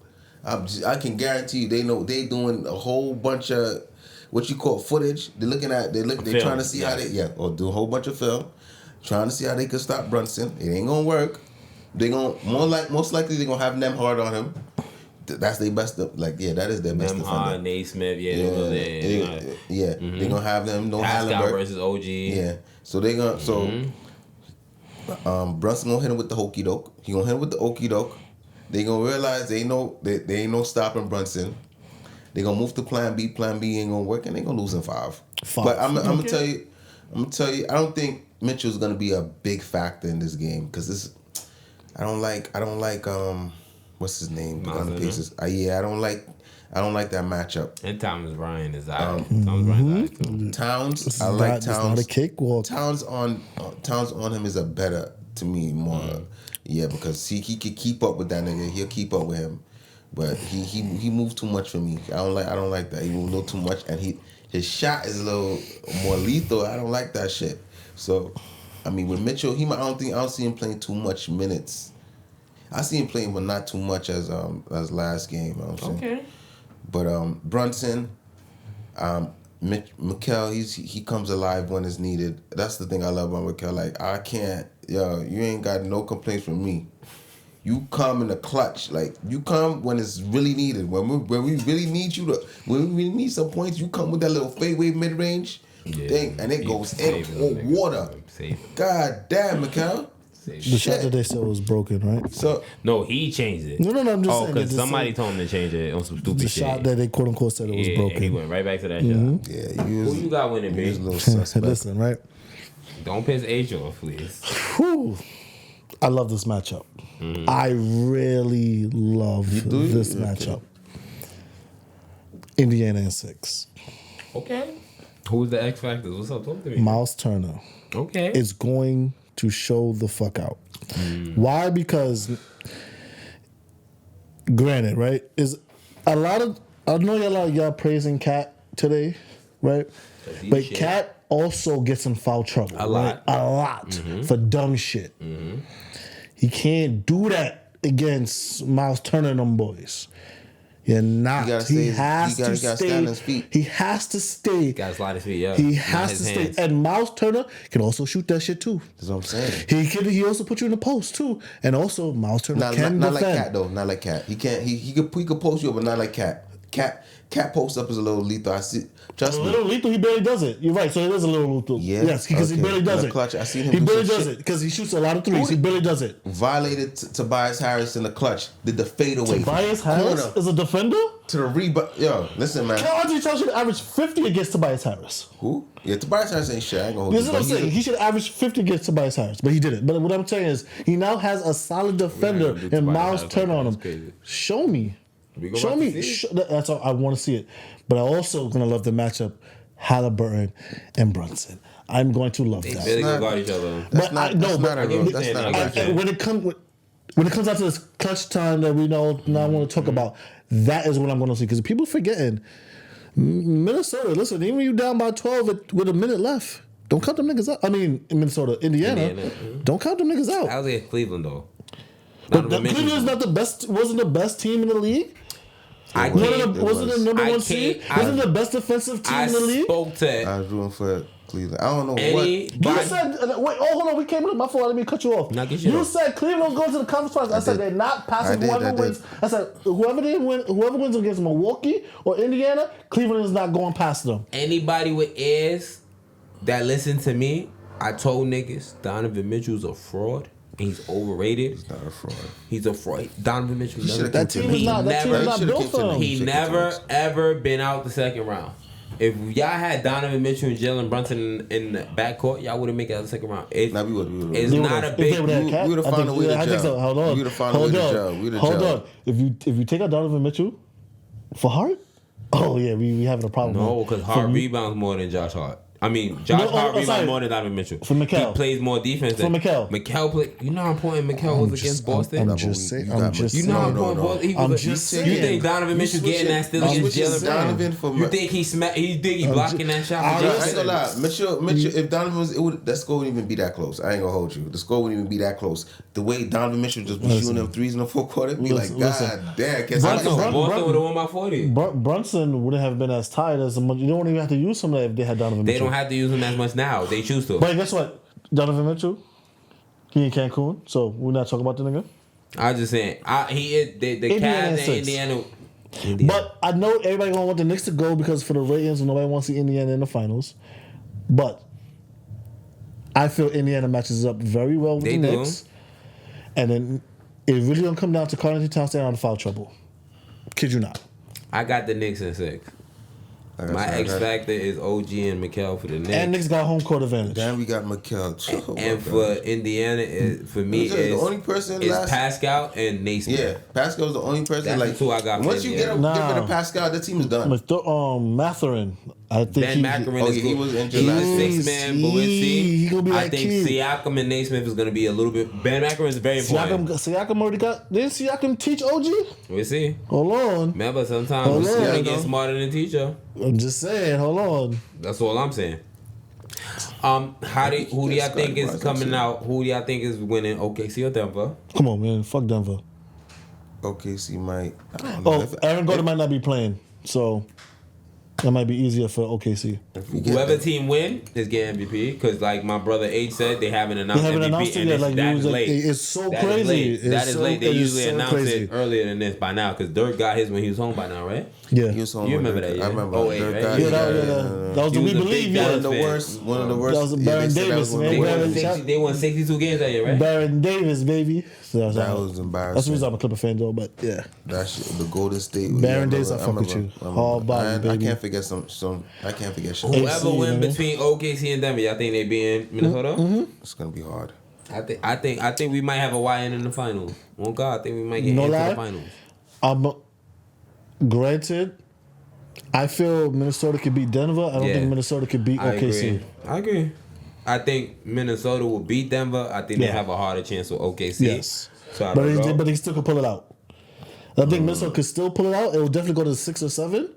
I can guarantee you, they know they doing a whole bunch of what you call footage. They're looking at. They're trying to see how they or do a whole bunch of film, trying to see how they can stop Brunson. It ain't gonna work. They gonna most likely they're gonna have Nemhard on him. That's their best. That is their best defender. Naismith, They're gonna have them. No Pascal versus OG. Yeah, so they gonna Brunson gonna hit him with the hokey doke. He gonna hit him with the okey doke. They gonna realize they ain't no stopping Brunson. They gonna move to Plan B. Plan B ain't gonna work, and they gonna lose in 5. But I'm gonna tell you. I don't think Mitchell's gonna be a big factor in this game because this. I don't like what's his name on the Pacers. I don't like that matchup. And Thomas Bryant is out. Thomas Bryant's out too. Towns, I like Towns. It's not a cakewalk. Towns on him is a better to me more. Yeah, because he could keep up with that nigga. He'll keep up with him, but he moved too much for me. I don't like that. He moved a little too much, and his shot is a little more lethal. I don't like that shit. So. I mean, with Mitchell, I don't see him playing too much minutes. I see him playing, but not too much as last game. You know what I'm saying? Okay. But Brunson, Mikal, he comes alive when it's needed. That's the thing I love about Mikal. Like you ain't got no complaints from me. You come in the clutch, like you come when it's really needed. When we really need you when we need some points, you come with that little fadeaway mid range. Thing, and it goes in water. God damn, Mikal. The shot that they said was broken, right? So no, he changed it. No, I'm just saying. Because somebody told him to change it on some stupid shit. The shot that they quote unquote said it was broken. He went right back to that shot. Yeah, who you got winning, B? Listen, right? Don't piss H off, please. Whew. I love this matchup. I really love this matchup. Indiana in 6. Okay. Who's the X factors? What's up? Talk to me. Miles Turner. Okay. Is going to show the fuck out. Why? Because, granted, right? I know a lot of y'all praising Cat today, right? But Cat also gets in foul trouble. A lot for dumb shit. He can't do that against Miles Turner and them boys. You're not. He has to stay on his feet. He has to stay. He got to slide his feet, yeah. He has to stay. And Miles Turner can also shoot that shit too. That's what I'm saying. He also put you in the post too. And also Miles Turner not can like defend. Cat though. Not like Cat. He can't. He could post you up, but not like Cat. Cat post up is a little lethal. I see. Trust me. A little lethal. He barely does it. You're right. So it is a little lethal. Yeah. Yes, because he barely does it. Clutch, I seen him. He barely does it because he shoots a lot of threes. He barely does it. Violated Tobias Harris in the clutch. Did the fadeaway. Tobias Harris is a defender. To the rebound. Yo, listen, man. Andre Towns should average 50 against Tobias Harris. Who? Yeah, Tobias Harris ain't shit. I ain't gonna hold this is what I'm saying. He should average 50 against Tobias Harris, but he didn't. But what I'm saying is, he now has a solid defender and Miles Turner on him. Crazy. Show me. Show me. That's all I want to see it. But I also gonna love the matchup, Halliburton and Brunson. I'm going to love that. They really guard each other. That's not a good. When it comes out to this clutch time that we know now I want to talk about, that is what I'm going to see. Because people forgetting, Minnesota, listen, even you down by 12 with a minute left, don't count them niggas out. I mean, in Minnesota, Indiana. Don't count them niggas out. I was at Cleveland, though. But Cleveland is not the best, wasn't the best team in the league? Wasn't it the number one seed? Wasn't it the best defensive team in the league? I was rooting for Cleveland. I don't know You said, wait, hold on. We came in. My fault. Let me cut you off. You said Cleveland was going to the conference finals. I said they're not passing whoever wins. I said whoever wins against Milwaukee or Indiana, Cleveland is not going past them. Anybody with ears that listen to me, I told niggas Donovan Mitchell's a fraud. He's overrated. He's not a fraud. He's a fraud. Donovan Mitchell. That team is not built for him. He never ever been out the second round. If y'all had Donovan Mitchell and Jalen Brunson in the backcourt, y'all wouldn't make it out of the second round. It's not a big. We would have found a way to gel. I think so. Hold on. We would have found a way to gel. Hold on. If you take out Donovan Mitchell for Hart, oh yeah, we having a problem. No, because Hart rebounds more than Josh Hart. I mean, Josh Hart rebounds more than Donovan Mitchell. For Mikal. He plays more defense than Mikal. Mikal play. You know how important Mikal was against Boston? I'm just saying. You know how important Boston. I'm just saying. You think Donovan Mitchell getting that still against Jalen Brown? You think he blocking that shot? I ain't gonna lie. Mitchell, if Donovan was, that score wouldn't even be that close. I ain't gonna hold you. The score wouldn't even be that close. The way Donovan Mitchell just was shooting them threes in the fourth quarter, me like, God damn. Boston would have won by 40. Brunson wouldn't have been as tired as much. You don't even have to use him if they had Donovan Mitchell. They don't have to use him as much now. They choose to. But guess what? Donovan Mitchell, he in Cancun, so we're not talking about the nigga. I was just saying, he is the Cavs and Indiana. But I know everybody gonna want the Knicks to go because for the ratings, and nobody wants to see Indiana in the finals. But I feel Indiana matches up very well with the Knicks, and then it really gonna come down to Karl Anthony Towns staying out of foul trouble. Kid you not. I got the Knicks in 6. My X factor is OG and Mikal for the Knicks. And Knicks got home court advantage. Then we got Mikal. And for Indiana, for me, the only person is Pascal and Naismith. Yeah, Pascal's the only person. That's who I got. Once you get rid of Pascal, the team is done. Mathurin, I think Ben Mathurin is he was injured. He's a 6-man, but we'll see. He gonna be I think Siakam and Naismith is gonna be a little bit. Ben Mathurin is very important. Siakam already got. Didn't Siakam teach OG? We'll see. Hold on. Remember, sometimes you gotta get smarter than teacher. I'm just saying. Hold on. That's all I'm saying. Who do y'all think is coming out? Who do y'all think is winning? OKC or Denver? Come on, man. Fuck Denver. OKC might. I don't know. Aaron Gordon might not be playing, so that might be easier for OKC. Whoever team win is getting MVP because, like my brother H said, they haven't announced MVP, and that is late. It's so crazy. That is late. They usually announce it earlier than this by now because Dirk got his when he was home by now, right? Yeah, he was home. You remember that? Yeah? I remember. Oh, right? That was the We Believe. One of the worst. That was Baron Davis, man. They won 62 games that year, right? Baron Davis, baby. That was embarrassing. That's the reason I'm a Clipper fan, though. But yeah, that shit, the Golden State. Baron Davis, I fuck with you. All body, baby. I can't forget some. I can't forget shit. Whoever win between OKC and Denver, y'all think they be in Minnesota? Mm-hmm. It's gonna be hard. I think we might have a YN in the finals. Oh God, I think we might get into the finals. Granted, I feel Minnesota could beat Denver. I don't think Minnesota could beat OKC. I agree. I think Minnesota will beat Denver. I think they have a harder chance with OKC. Yes, but they still could pull it out. I think Minnesota could still pull it out. It will definitely go to 6 or 7.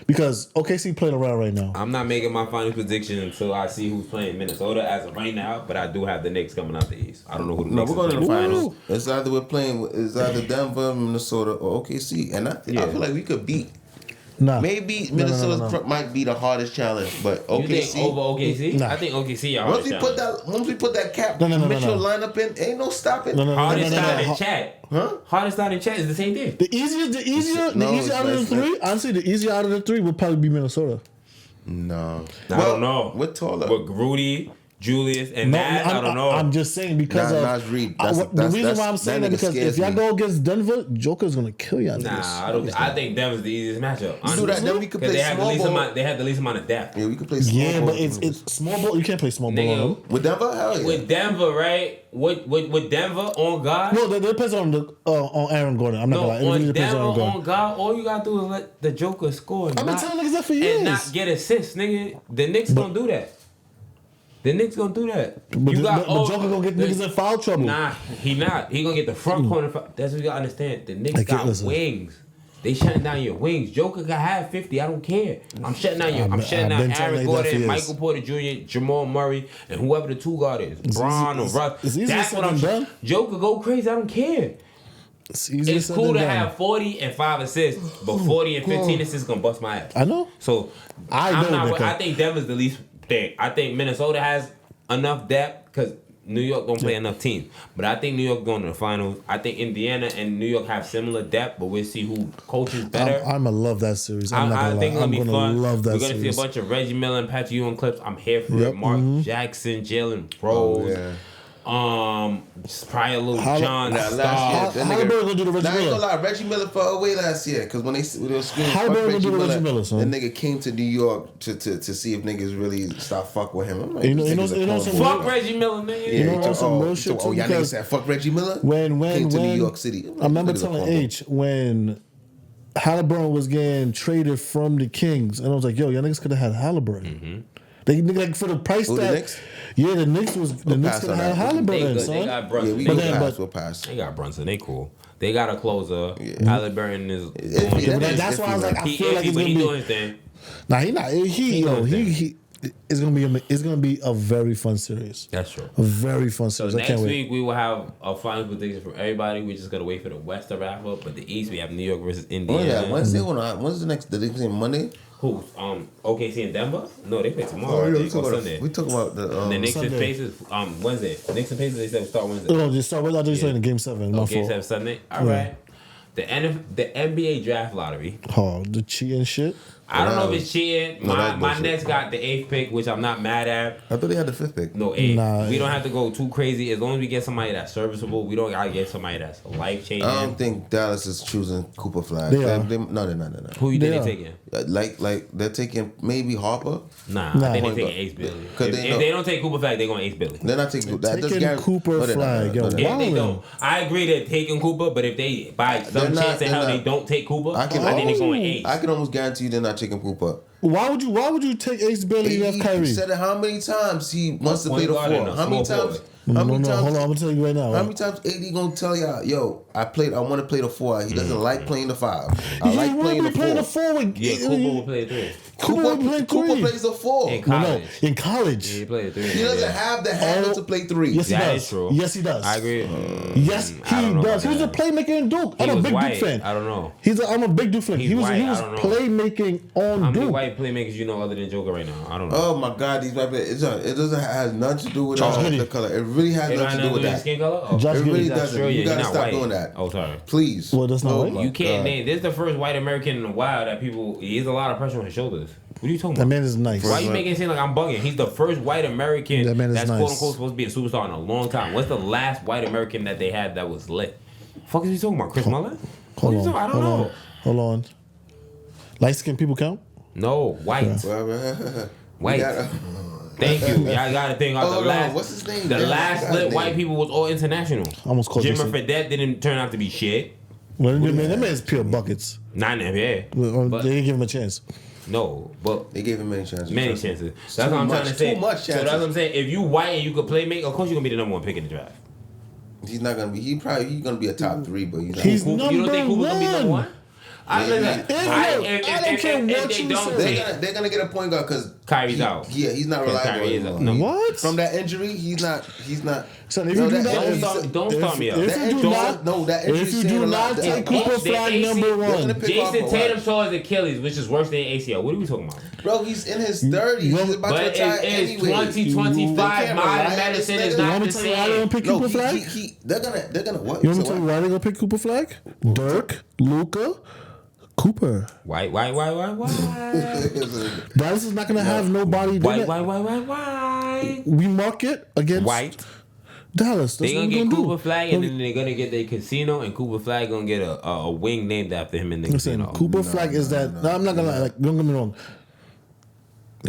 Because OKC playing around right now. I'm not making my final prediction until I see who's playing Minnesota as of right now, but I do have the Knicks coming out the East. I don't know who the Knicks we're going to the finals. It's either Denver, Minnesota, or OKC. And I feel like we could beat. Maybe Minnesota might be the hardest challenge, but OKC. You think over OKC? Nah. I think OKC are hardest challenge. Once we put that cap Mitchell lineup in, ain't no stopping. Hardest out in chat. Huh? Hardest out in chat is the same thing. The easier out of the three. Honestly, the easier out of the three would probably be Minnesota. No, I don't know. We're taller. With Rudy, Julius, and Naz, I don't know. I'm just saying because of Naz Reid. The reason why I'm saying that because if y'all go against Denver, Joker's gonna kill y'all. I don't. I think Denver's the easiest matchup. Do that, then we could play small ball. They have the least amount of depth. Yeah, we could play small ball. Yeah, but it's small ball. You can't play small ball with Denver. Hell yeah. With Denver, right? With Denver on God. No, that depends on Aaron Gordon. I'm not gonna lie. On Denver on God, all you gotta do is let the Joker score. I've been telling niggas that for years. And not get assists, nigga. The Knicks gonna do that. The Knicks gonna do that. But Joker gonna get niggas in foul trouble. Nah, he not. He gonna get the front corner. That's what you gotta understand. The Knicks got wings. They shutting down your wings. Joker got have 50. I don't care. I'm shutting down Aaron Gordon, Michael Porter Jr., Jamal Murray, and whoever the two guard is, Braun or Russ. That's what I'm done. Joker go crazy. I don't care. It's cool to have 40 and 5 assists, but 40 and 15 assists gonna bust my ass. I know. So I think Denver's the least think. I think Minnesota has enough depth because New York don't play enough teams. But I think New York going to the finals. I think Indiana and New York have similar depth, but we'll see who coaches better. I'm gonna love that series. I think it's gonna be fun. Love that We're gonna series. see a bunch of Reggie Miller and Patrick Ewing clips. I'm here for it. Mark Jackson, Jalen Rose. Probably a little John last year, Halliburton gonna do the Reggie Miller. I ain't Miller. gonna lie, Reggie Miller fell away last year because when they were screaming, Halliburton fuck gonna do the Reggie Miller, son. the nigga came to New York to see if niggas really stop fuck with him. I'm like, You know some Fuck Reggie Miller, nigga. You know some real shit too, y'all niggas because said fuck Reggie Miller. when came to New York City. I remember telling H when Halliburton was getting traded from the Kings, and I was like, "Yo, y'all niggas could have had Halliburton." They like for the price Who, the that Knicks? Yeah, the Knicks could pass have on had that. Halliburton, They son. got Brunson. Yeah, They we'll pass. got Brunson. They cool. They got a closer. Halliburton is. That's why I was like, I feel like it's but gonna he be. doing his thing. Nah, he not. He. It's gonna be a very fun series. That's true. A very fun So series. I next can't wait. week we will have a final prediction from everybody. We just gotta wait for the West to wrap up. But the East we have New York versus Indiana. Wednesday. When's the next? Did they play Monday? Who? OKC and Denver? No, they play tomorrow. I think, or Sunday. We talk about the The Knicks and Sunday. Pacers Wednesday. Knicks and Pacers they said start Wednesday. No, just start. I just saying in Game 7. My Okay, fault. 7 Sunday. All right. The NBA draft lottery. Oh, the cheating shit. I don't know if it's cheating. No, that's My bullshit. Nets got the 8th pick, which I'm not mad at. I thought they had the 5th pick. No, 8th. Nah, We don't have to go too crazy. As long as we get somebody that's serviceable, we don't gotta get somebody that's life changing. I don't think Dallas is choosing Cooper Flag. They are. No, they're not. Who you They think are. they taking? Like they're taking maybe Harper. Nah, Nah. I think they Point taking guard. Ace Billy. 'Cause If they know- they don't take Cooper Flag, they're going Ace Billy. They're not taking that. Taking Gary, Cooper no, they're not. Flag, yo. No, they're If not. they Wildin'. don't, I agree they're taking Cooper, but if they by some They're not- chance in hell they're they not. don't take Cooper, I I can think they're going almost- Ace. I can almost guarantee you they're not taking Cooper. Why would you take Ace Bailey and have He Kyrie? said it how many times he wants to Point play the guard and 4. a How many small times? forward. How many no, times? hold on. I'm gonna tell you right now. How many times AD gonna tell y'all, yo, I want to play the 4. He doesn't like playing the 5. I He like wouldn't playing be the playing 4. the forward. Yeah, Cooper will play 3. Cooper would play Cooper 3. plays the 4. In No, college. in college. Yeah, he played 3. He doesn't have the handle to play 3. Yes, he That does. is true. Yes, he does. I agree. Yes, I don't he know does. He about was a that. playmaker in Duke. He I'm a was big white. Duke fan. I don't know. I'm a big Duke fan. He's He was white. I don't know. playmaking on How many Duke. white playmakers you know other than Joker right now? I don't know. Oh my God, these white players. It doesn't have nothing to do with Charles the Giddey. color. It really has They don't nothing have to do with nothing that. skin color? Oh. Josh It really Giddey. He's doesn't. Australian. You He's gotta not stop white. doing that. Oh, sorry. Please. Well, that's not Oh right. my You can't God. name. This is the first white American in a while that people. He has a lot of pressure on his shoulders. What are you talking That about? man is nice. Why you making it seem like I'm bugging? He's the first white American That man is that's nice. quote unquote supposed to be a superstar in a long time. What's the last white American that they had that was lit? Fuck is he talking about? Chris Mullin? Hold What are you on. talking- I don't know. Hold on. Light skinned people count? No, white. White. We gotta- Thank you. Y'all got to think about Oh, the no, last. what's his name? The Damn, I last forgot his lit name. white people was all international. Almost called Jimmer Jason. Fredette didn't turn out to be shit. Well, that man's pure buckets. Not in the NBA. But They didn't give him a chance. no, but They gave him many chances. many chances. That's what I'm trying to say. Too much So that's what chances. I'm saying. If you white and you could play make, of course you're gonna be the number 1 pick in the draft. He's not gonna be. He's gonna be a top 3, but he's not. He's You don't think Number Cooper gonna be number 1? I Maybe. listen, If I don't care what they you don't say. take they're gonna get a point guard because Kyrie's out. Yeah, he's not 'Cause reliable Kyrie is anymore. out. No. What? From that injury, he's not. Son, if you do that, Don't start me up. If That you do injury- not, no, that injury if you saying do a not lot. take The- Cooper the Flag AC number they're one, gonna pick Jason off Tatum what? tore his Achilles, which is worse than ACL. What are we talking about? Bro, he's in his 30s. He's about to But retire it's anyway. 2025. They can't rely Modern on medicine this is nigga. You not want me the to tell you why they don't same. pick No, Cooper Flag? they're gonna what? You want me So to tell you what? why they gonna pick Cooper Flag? Dirk, Luca, Cooper. Why? Dallas is not gonna have nobody. Why? We market against White. Dallas. That's They what gonna we get gonna Cooper do. Flag, and then they're gonna get their casino, and Cooper Flag gonna get a wing named after him in the Listen, casino. Cooper Flag is that. No, I'm not gonna lie. Like, don't get me wrong.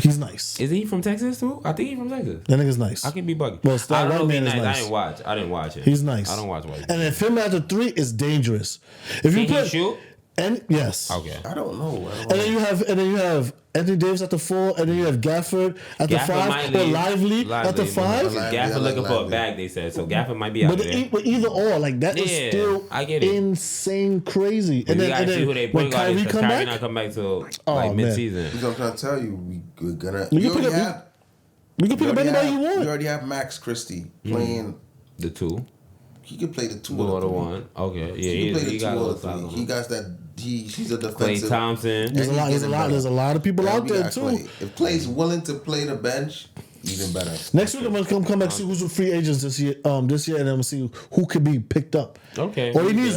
He's nice. Is he from Texas too? I think he's from Texas. That nigga's nice. I can be bugging. Well, Star I don't White know if Man he's is nice. nice. I didn't watch it. He's nice. I don't watch White. And if him at the 3 is dangerous. If you Can he put shoot? and yes. Okay. I don't know. And then you have Anthony Davis at the 4, and then you have Gafford at the Gafford 5, might or leave. Lively at the 5. Lively. Gafford I like looking for a Lively. bag, they said. So Gafford might be out there. But either or, like that is Yeah, still I get it. insane crazy. We gotta see who they when bring out Kyrie because come Kyrie back, not come back till Oh, like man. mid-season. That's what I'm trying to tell you. We're gonna. You You can already pick up- have. we can pick up anybody you You want. already have Max Christie playing. The 2. He can play the 2 2 or or the the 3. 1. Okay. He Yeah, can play he the got a 2 or little the size 3. on He him. got that She's a Klay defensive. Thompson. There's a lot of people out there too. Klay. If Klay's willing to play the bench, even better. Next week I'm gonna come back and see who's the free agents this year. This year, and I'm gonna see who could be picked up. Okay. All he needs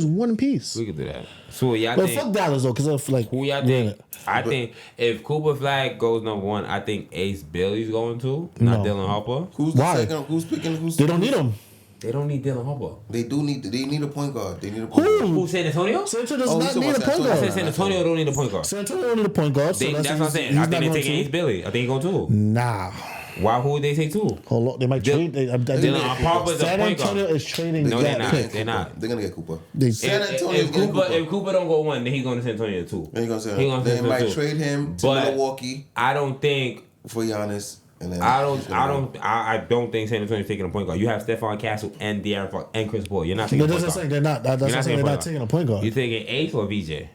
is one piece. We could do that. So y'all But think? fuck Dallas though, because I feel like Who y'all think? I think if Cooper Flag goes number 1, I think Ace Bailey's going to, not No. Dylan Harper. Who's Why? the second? Who's picking? Who's they don't need him. They don't need Dylan Harper. They need a point guard. They need a point guard. Who, San Antonio? San Antonio does Oh, not so need a what's point that? I said guard. San Antonio don't need a point guard. San Antonio don't need a point guard. So That's what I'm saying. I think they're taking Ace Bailey. I think he's going to. Nah. Why? Who would they take 2? Hold on, they might trade. Dylan Harper's a San point Antonio guard. is trading. No, they're that not. pick. They're not. They're gonna get Cooper. They, San Antonio's If getting Cooper. Cooper don't go 1, then he's going to San Antonio 2. Then you're gonna say He gonna they San might Antonio trade him to But Milwaukee I don't think. for Giannis. And then I don't think San Antonio's taking a point guard. You have Stephon Castle and De'Aaron Fox and Chris Paul. You're not taking a point that's guard. saying they're not. That's not saying they're not taking a point guard. You taking Ace or VJ?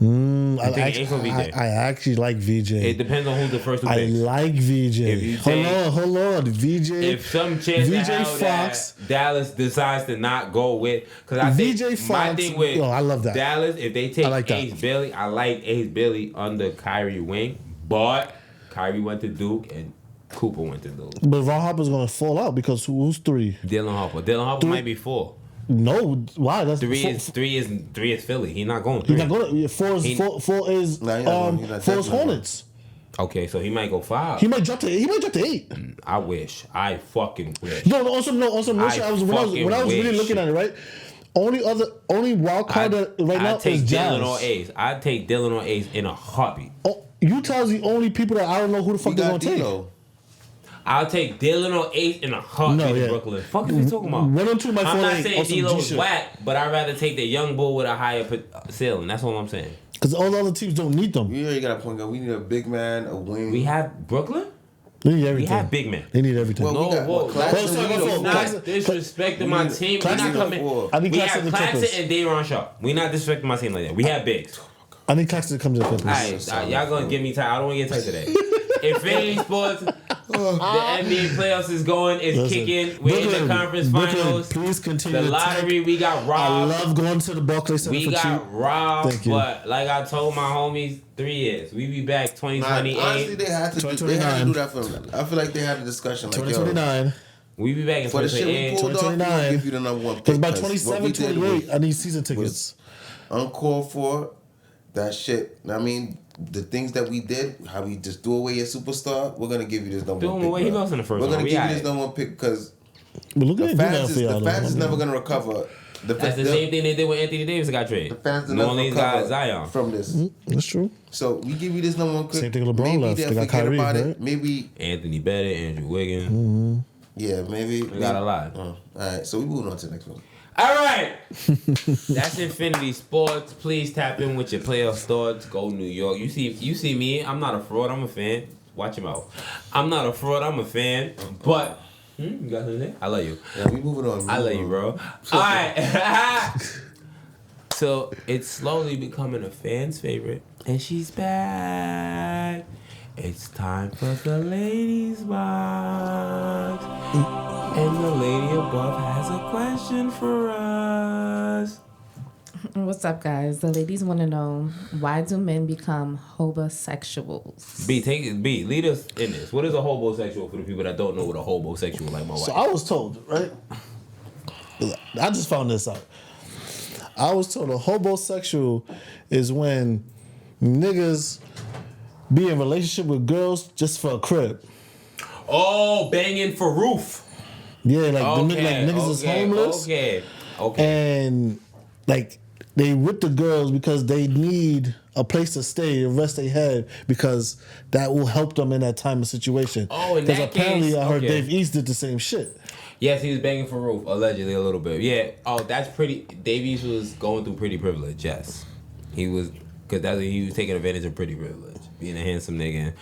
I actually like VJ. It depends on who's the first 2 I picks. like VJ. If you take- Hold on. VJ. If some chance VJ in hell Fox. that Dallas decides to not go with, because I think VJ my Fox, thing with I love that. Dallas, if they take I like that. Ace Bailey, I like Ace Bailey under Kyrie wing, but Kyrie went to Duke and Cooper went to Duke. But Ron Harper's gonna fall out because who's 3? Dylan Harper might be 4. No, why? That's 3 is Philly. He's not going 3. He's not going. Four is Nah, he's not going. He's not four is definitely Hornets. Okay, so he might go 5. He might drop to 8. I wish. I fucking wish. No. Also, when I was really wish. looking at it, right. Only wild card that right now I'd take is Jazz. Dylan or Ace. I'd take Dylan or Ace in a heartbeat. Oh, Utah's the only people that I don't know who the fuck we they're got gonna take. D'Lo. I'll take Dylan or Ace in a heartbeat in Brooklyn. Fuck is he talking about? 1 or 2 might I'm fall not in saying on some G D'Lo's shit. whack, but I'd rather take the young bull with a higher ceiling. That's all I'm saying. Because all the other teams don't need them. We already got a point guard. We need a big man, a wing. We have Brooklyn? They need We everything. have big men. They need everything. Well, No, we got whoa. Claxton. Well, We sorry, need a my Not fault. four. disrespecting my team. We're not coming. I need We Claxton have to the Claxton Clippers. and Day'Ron Shaw. We're not disrespecting my team like that. We have bigs. I need Claxton to come to the Clippers. Alright, y'all gonna get me tight. I don't want to get tight today. Infinity Sports, the NBA playoffs is going. It's Listen, kicking. We're in the conference finals. Please continue The to lottery, we got I robbed. love going to the Barclays Center We for cheap. got robbed, Thank you. but like I told my homies, 3 years. We be back Nah, 2028. honestly, they had to do that for them. I feel like they had a discussion. Like, 2029. We be back in for the shit we 2028. pulled off, we 2029. gonna give you the number 1 pick. Because by 'cause what we 27, did 28, was I need season tickets. uncalled for. That shit. I mean, the things that we did, how we just threw away your superstar, we're gonna give you this number Threw 1 him pick. away. He bro. lost in the first We're round. gonna We give you aight. this number 1 pick because But look the at it. Do that fans for y'all. is though. never gonna recover. That's the same thing they did when Anthony Davis got traded. The fans is New never Orleans recover got Zion. from this. That's true. So we give you this number 1 pick. Same thing LeBron Maybe left. they'll They got forget Kyrie, about right? it. Maybe, Anthony Bennett, Andrew Wiggins. yeah, maybe. We got a lot. All right, so we moving on to the next one. All right. That's Infinity Sports. Please tap in with your playoff thoughts. Go New York. You see me. I'm not a fraud. I'm a fan. Watch him out. I'm not a fraud. I'm a fan. But you got something to say? I love you. Yeah, we moving on. I love you, bro. All right. So it's slowly becoming a fan's favorite, and she's back. It's time for the ladies' box, and the lady above has a question for us. What's up, guys? The ladies want to know, why do men become hobosexuals? B, lead us in this. What is a hobosexual for the people that don't know what a hobosexual like my wife? So I was told, right? I just found this out. I was told a hobosexual is when niggas be in relationship with girls just for a crib. Oh, banging for roof. Yeah, like, niggas is homeless. Okay. And like they with the girls because they need a place to stay and rest their head because that will help them in that time of situation. Oh, in because that apparently case, I heard okay. Dave East did the same shit. Yes, he was banging for roof, allegedly a little bit. Yeah. Oh, that's pretty. Davies was going through pretty privilege. Yes, he was, because he was taking advantage of pretty privilege, being a handsome nigga.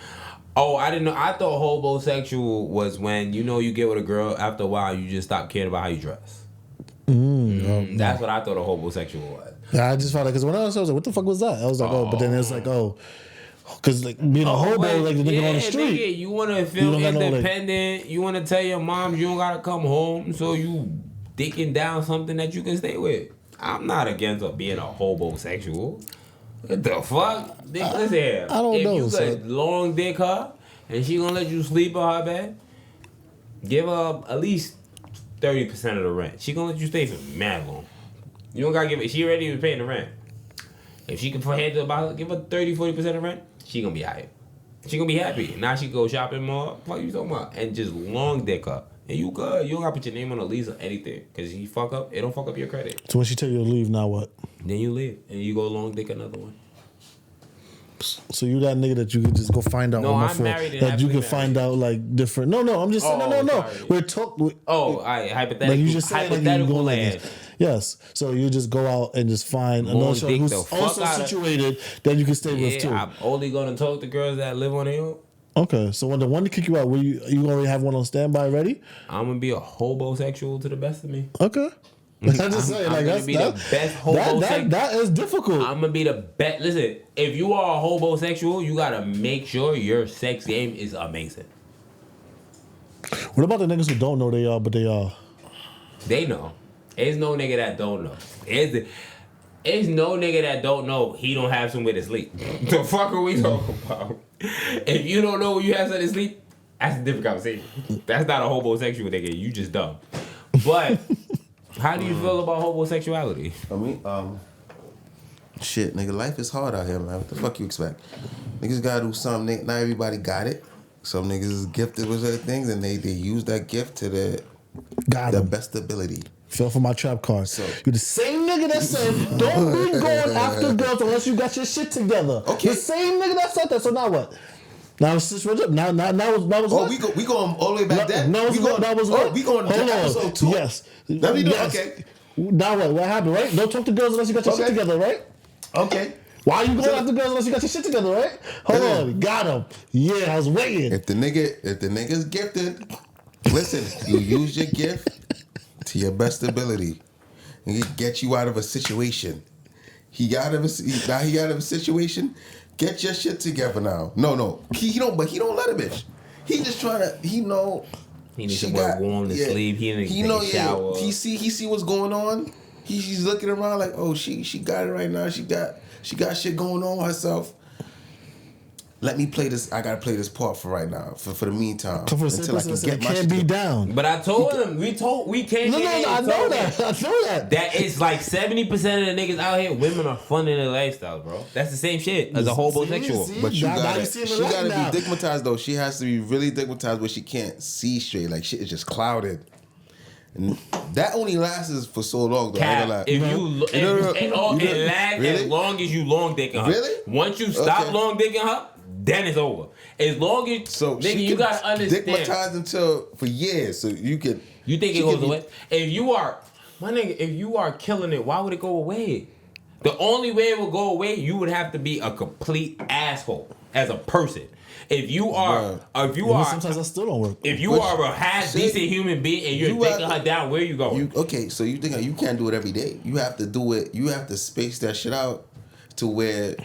Oh, I didn't know. I thought hobosexual was when you get with a girl after a while you just stop caring about how you dress. That's what I thought a hobosexual was. Yeah, I just found out because when I was like, what the fuck was that? I was like, but then it's like, because like being a hobo, like the nigga on the street. Nigga, you want to feel don't got no, like- independent. You want to tell your mom you don't got to come home, so you dicking down something that you can stay with. I'm not against her being a homosexual. What the fuck? Listen here. I don't know. If you could long dick her and she gonna let you sleep on her bed, give her at least 30% of the rent. She gonna let you stay for mad long. You don't gotta give it. She already was paying the rent. If she can handle about give her 30-40% of rent, she gonna be alright. She gonna be happy. Now she go shopping more. What you talking about? And just long dick up. And you good. You don't gotta put your name on a lease or anything. Cause if you fuck up, it don't fuck up your credit. So when she tell you to leave, now what? Then you leave. And you go long dick another one. So you that nigga that you could just go find out No, on my I'm phone. married and that you happily can find married. out like different. No, I'm just saying. No. Sorry. We're talking. Oh, alright, hypothetical. Like you just saying, hypothetical like land. Yes. So you just go out and just find Long another child dick who's the fuck also outta- situated that you can stay with too. Yeah, I'm only gonna talk to girls that live on their own. Okay. So when the one to kick you out, will you already have one on standby ready? I'm gonna be a homosexual to the best of me. Okay. I'm just saying, I'm like gonna that's be the best homosexual. that is difficult. I'm gonna be the best. Listen, if you are a homosexual, you gotta make sure your sex game is amazing. What about the niggas who don't know they are, but they are? They know. There's no nigga that don't know. There's no nigga that don't know he don't have somewhere to sleep. The fuck are we talking about? If you don't know where you have somewhere to sleep, that's a different conversation. That's not a homosexual nigga. You just dumb. But how do you feel about homosexuality? I mean, shit, nigga, life is hard out here, man. What the fuck you expect? Niggas gotta do something. Not everybody got it. Some niggas is gifted with certain things, and they use that gift to their best ability. Fell for my trap card. So you're the same nigga that said don't be going after girls unless you got your shit together. Okay. The same nigga that said that. So now what? Now it's just now was oh, what? we going all the way back there. No, we going, that was oh, what? we going to episode 2. Yes. Let me know. Yes. Okay. Now what? What happened? Right? Don't talk to girls unless you got your shit together. Right? Okay. Why are you going after girls unless you got your shit together? Right? Hold on. Got him. Yeah, I was waiting. If the nigga's gifted, listen. You use your gift to your best ability. And it get you out of a situation. He got out of a situation. Get your shit together now. No. He don't let a bitch. He just trying to. He needs somewhere warm to sleep. He needs to take a shower. He see what's going on. He's looking around like, oh, she got it right now. She got shit going on with herself. Let me play this. I gotta play this part for right now. For the meantime, until I can get my shit be down. But I told him we can't. No, I know that. That is like 70% of the niggas out here. Women are funding their lifestyle, bro. That's the same shit as a homosexual. But she gotta now. be digmatized though. She has to be really digmatized where she can't see straight. Like shit is just clouded. And that only lasts for so long though. Cap, if it lasts as long as you long dicking her. Really? Once you stop long dicking her, then it's over. As long as nigga, you gotta understand. Digmatized until for years, so you could. You think it goes away? If you are killing it, why would it go away? The only way it will go away, you would have to be a complete asshole as a person. If you are, sometimes that still don't work. If you are a half decent human being and you're taking her down, where you going? So you think you can't do it every day? You have to do it. You have to space that shit out to where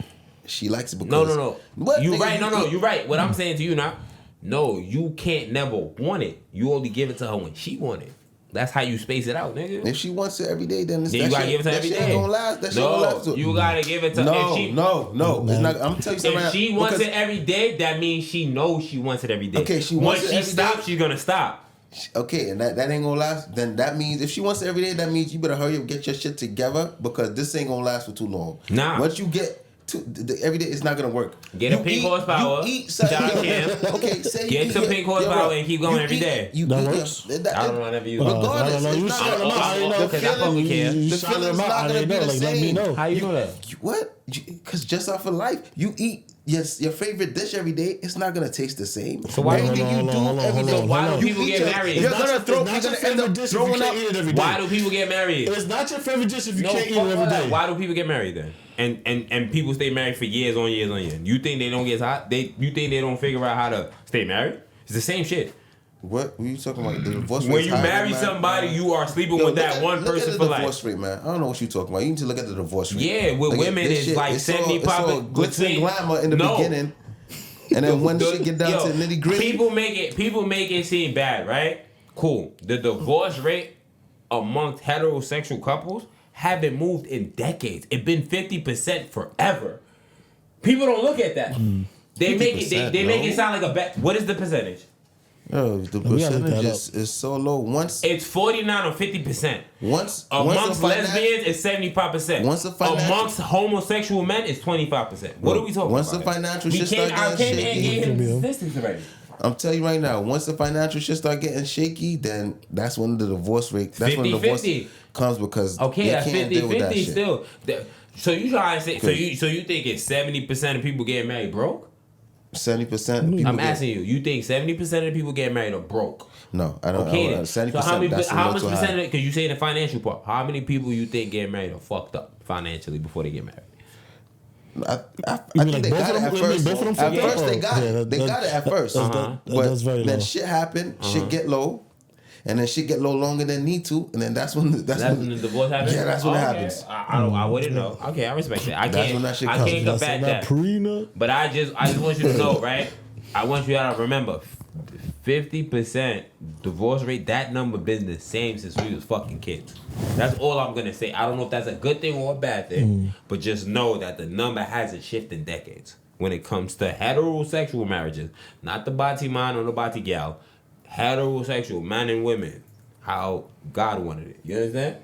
she likes it. Because No. What, you nigga, right? No, you're right. What I'm saying to you now, no, you can't never want it. You only give it to her when she want it. That's how you space it out, nigga. If she wants it every day, then you gotta give it to her every day. That shit ain't gonna last. That shit gonna last. You gotta give it to her. No. It's not. I'm telling you something. If she wants it every day, that means she knows she wants it every day. Okay, she wants Once it every she stops, day. she's gonna stop. Okay, and that ain't gonna last. Then that means if she wants it every day, that means you better hurry up, get your shit together because this ain't gonna last for too long. Nah. Once you get to every day, it's not gonna work. Get a pink horsepower. You eat something. Okay, say get some pink horsepower and keep going every day. That works? I don't know. I never use it. Regardless, I don't know. it's not gonna I fucking care. You The shout feeling's them out. not I gonna didn't be know. the Like, let me same. know. How you know that? What? Because just off of life, you eat your favorite dish every day. It's not gonna taste the same. So why everything you do every day? Why do people get married? You're It's gonna not throw. your You're gonna end favorite up dish if you throwing can't up. eat it every day. Why do people get married? It's not your favorite dish if you can't eat it fuck every all that. day. Why do people get married then? And people stay married for years on years on years. You think they don't get hot? You think they don't figure out how to stay married? It's the same shit. What were you talking about? The divorce rate. When you marry somebody, you are sleeping with that one person for life. life. Divorce rate, man. I don't know what you're talking about. You need to look at the divorce rate. Yeah, with women this it's shit, like 70 it's all glitz and glamour in the beginning, and then when shit get down to nitty gritty, people make it seem bad, right? Cool. The divorce rate amongst heterosexual couples haven't moved in decades. It's been 50% forever. People don't look at that. They make it. They make it sound like a bet. What is the percentage? Yo, the percentage is so low. Once it's 49 or 50%. Amongst lesbians, it's 75%. Amongst homosexual men, it's 25%. What are we talking about? Once the financial shit start getting shaky, I'm telling you right now. Once the financial shit start getting shaky, then that's when the divorce rate. That's 50, when the divorce 50. comes because that's can't 50-50 still. So you trying to say? So you think it's 70% of people getting married broke? 70%. I'm asking you. You think 70% of the people getting married are broke? No, I don't. Okay, 70%. So how much percent? Because you say the financial part. How many people you think getting married are fucked up financially before they get married? I think they got it at first. At first, they got it. They got it at first. But then shit happened. Shit get low. And then shit get low longer than need to, and then that's when the divorce happens. Yeah, that's when it happens. I wouldn't know. Okay, I respect that. I can't combat that. Prenup. But I just want you to know, right? I want you to remember, 50% divorce rate. That number been the same since we was fucking kids. That's all I'm gonna say. I don't know if that's a good thing or a bad thing, but just know that the number hasn't shifted in decades when it comes to heterosexual marriages, not the bati man or the bati gal. Heterosexual men and women, how God wanted it. You understand?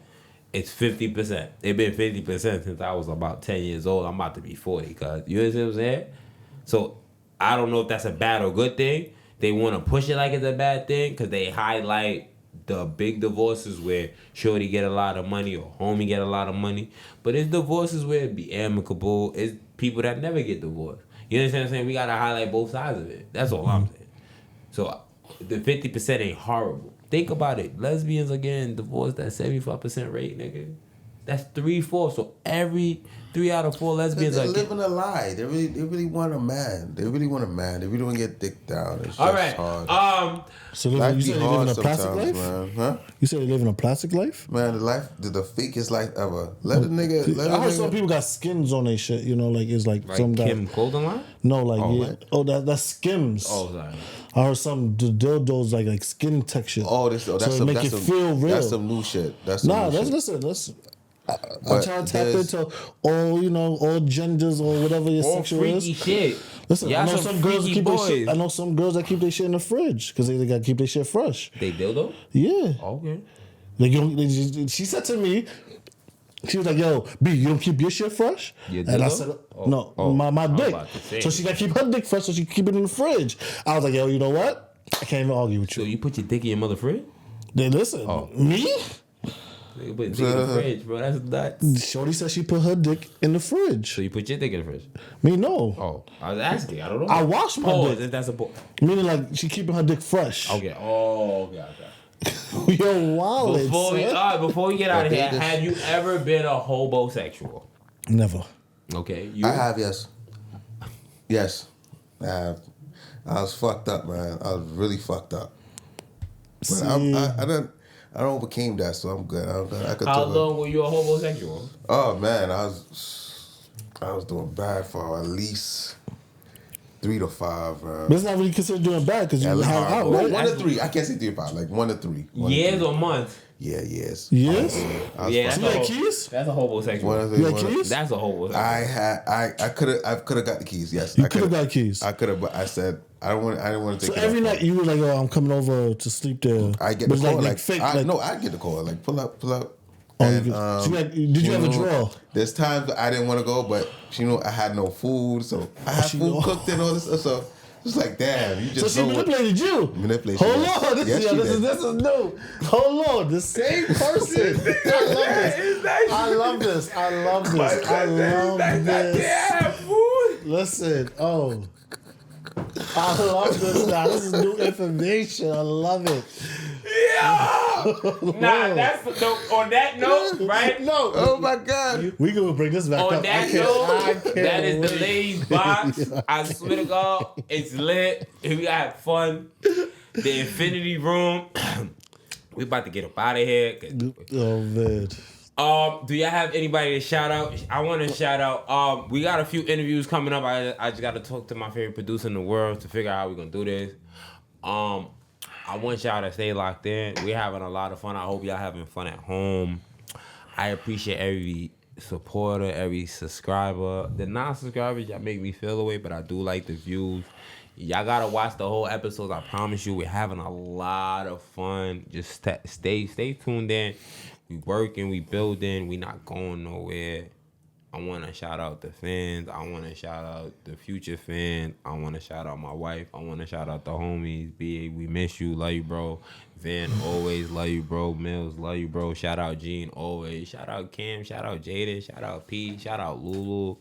It's 50%. It's been 50% since I was about 10 years old. I'm about to be 40. Cause you understand what I'm saying? So I don't know if that's a bad or good thing. They want to push it like it's a bad thing because they highlight the big divorces where shorty get a lot of money or homie get a lot of money. But it's divorces where it be amicable. It's people that never get divorced. You understand what I'm saying? We got to highlight both sides of it. That's all I'm saying. So the 50% ain't horrible. Think about it. Lesbians are getting divorced at 75% rate, nigga. That's 3/4. So every 3 out of 4 lesbians are living a lie. They really want a man. They really want to get dick down. It's just hard. So you said they live in a plastic life? Man. Huh? You said they live in a plastic life? Man, the fakest life ever. Let a nigga. I heard some people got skins on their shit. You know, like it's like some guy. Kim Golden line? No, that's Skims. Oh, sorry. I heard some dildos like skin texture. That's make it feel real. That's some new shit. Listen. I'm trying to tap into all genders or whatever your sexual is. Freaky shit. Listen, I know some girls that keep their shit in the fridge because they gotta keep their shit fresh. They dildo? Yeah. Okay. She said to me, she was like, "Yo, B, you don't keep your shit fresh?" And I said, "No, my dick." So she gotta keep her dick fresh, so she can keep it in the fridge. I was like, "Yo, you know what? I can't even argue with you." So you put your dick in your mother fridge? Then listen, me. They put dick in the fridge, bro. That's nuts. Shorty said she put her dick in the fridge. So you put your dick in the fridge? Me, no. Oh, I was asking. I don't know. I wash my dick. That's a pause. Meaning like she keeping her dick fresh. Okay. Oh, okay. Yo, wallet. Before we get out of here, have you ever been a hobosexual? Never. Okay. I have, yes. Yes, I have. I was fucked up, man. I was really fucked up. But I don't overcame that, so I'm good. How long were you a homosexual? Oh man, I was doing bad for at least 3 to 5. But it's not really considered doing bad because you have out, right? 1 to 3. I can't say 3 to 5. Like 1 to 3. Years or months? Yeah, years. Yes? Yeah, you had keys? That's a homosexual. You had keys? That's a homosexual. I could have got the keys. Yes, you could have got keys. I could have, but I said I didn't want to take. So every night you were like, "Oh, I'm coming over to sleep there." I get the call like fake. I get the call like pull up. Oh, and, did you have a draw? There's times I didn't want to go, but I had no food, so I had food cooked and all this stuff. So it's like, damn, you just. So she manipulated you. Hold on, this is new. Hold on, the same person. I love this. Listen, I love this now. This is new information. I love it. Yeah. That's on that note, right? No. Oh my God. We gonna bring this back on up. That note, that is the ladies' box. I swear to God, it's lit. We got fun. The Infinity Room. We about to get up out of here. Oh man. Do y'all have anybody to shout out? I want to shout out. We got a few interviews coming up. I just got to talk to my favorite producer in the world to figure out how we're gonna do this. I want y'all to stay locked in. We're having a lot of fun. I hope y'all having fun at home. I appreciate every supporter, every subscriber. The non-subscribers, y'all make me feel away, but I do like the views. Y'all gotta watch the whole episodes. I promise you, we're having a lot of fun. Just stay tuned in. We working, we building, we not going nowhere. I want to shout out the fans. I want to shout out the future fans. I want to shout out my wife. I want to shout out the homies. B.A., we miss you. Love you, bro. Van, always love you, bro. Mills, love you, bro. Shout out Gene, always. Shout out Cam. Shout out Jada. Shout out P. Shout out Lulu.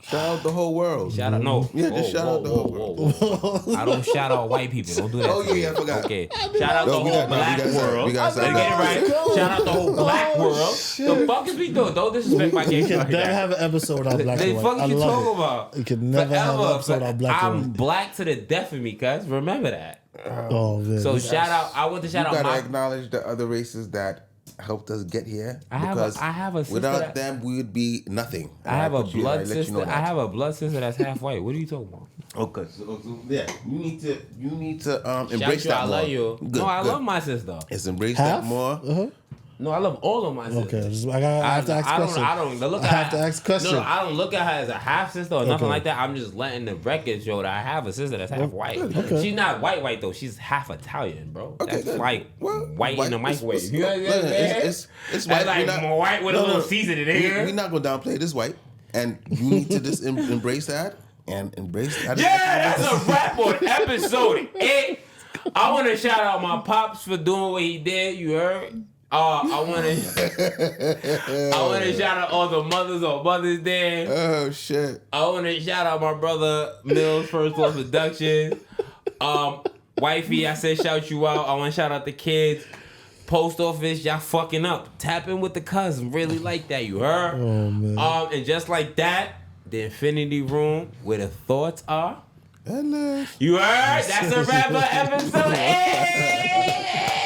Shout out the whole world. Shout out, no. Yeah, just shout out the whole world. I don't shout out white people. Don't do that. Oh, yeah, I forgot. Okay. Shout out the whole black world. We got Let's get it right. Shout out the whole black world. The fuck is we doing? Don't disrespect my game. You can never have an episode without black and white. The fuck you talking it. about? You can never have an episode without black and I'm white. black to the death of me, cuz. Remember that. Oh, man. So shout out. I want to shout out You gotta my... acknowledge the other races that helped us get here. I have a sister without them, we would be nothing. I have a blood sister. I have a blood sister that's half white. What are you talking about? Okay, so yeah, you need to embrace that I more. love you. Good, No, I good. love my sister. It's embrace Half? that more. No, I love all of my sisters. Okay, I have to ask questions. I don't look I at have her. to ask questions. No, I don't look at her as a half sister or nothing Okay. like that. I'm just letting the record show that I have a sister that's half white. Okay. She's not white though. She's half Italian, bro. Okay, That's good. like Well, white in the microwave. It's, You know what I'm saying? it's That's white. like We're not- more white with a little seasoning in We're here. not gonna downplay this white, and you need to just embrace that and embrace that. Yeah, that's a wrap on episode 8. I want to shout out my pops for doing what he did. You heard? I want to shout out all the mothers on Mother's Day. Oh shit! I want to shout out my brother Mills First Floor Productions. Wifey, I said shout you out. I want to shout out the kids. Post office, y'all fucking up. Tap in with the cousin. Really like that. You heard? Oh, man. And just like that, the Infinity Room where the thoughts are. Endless. You heard? That's a wrap for episode 8.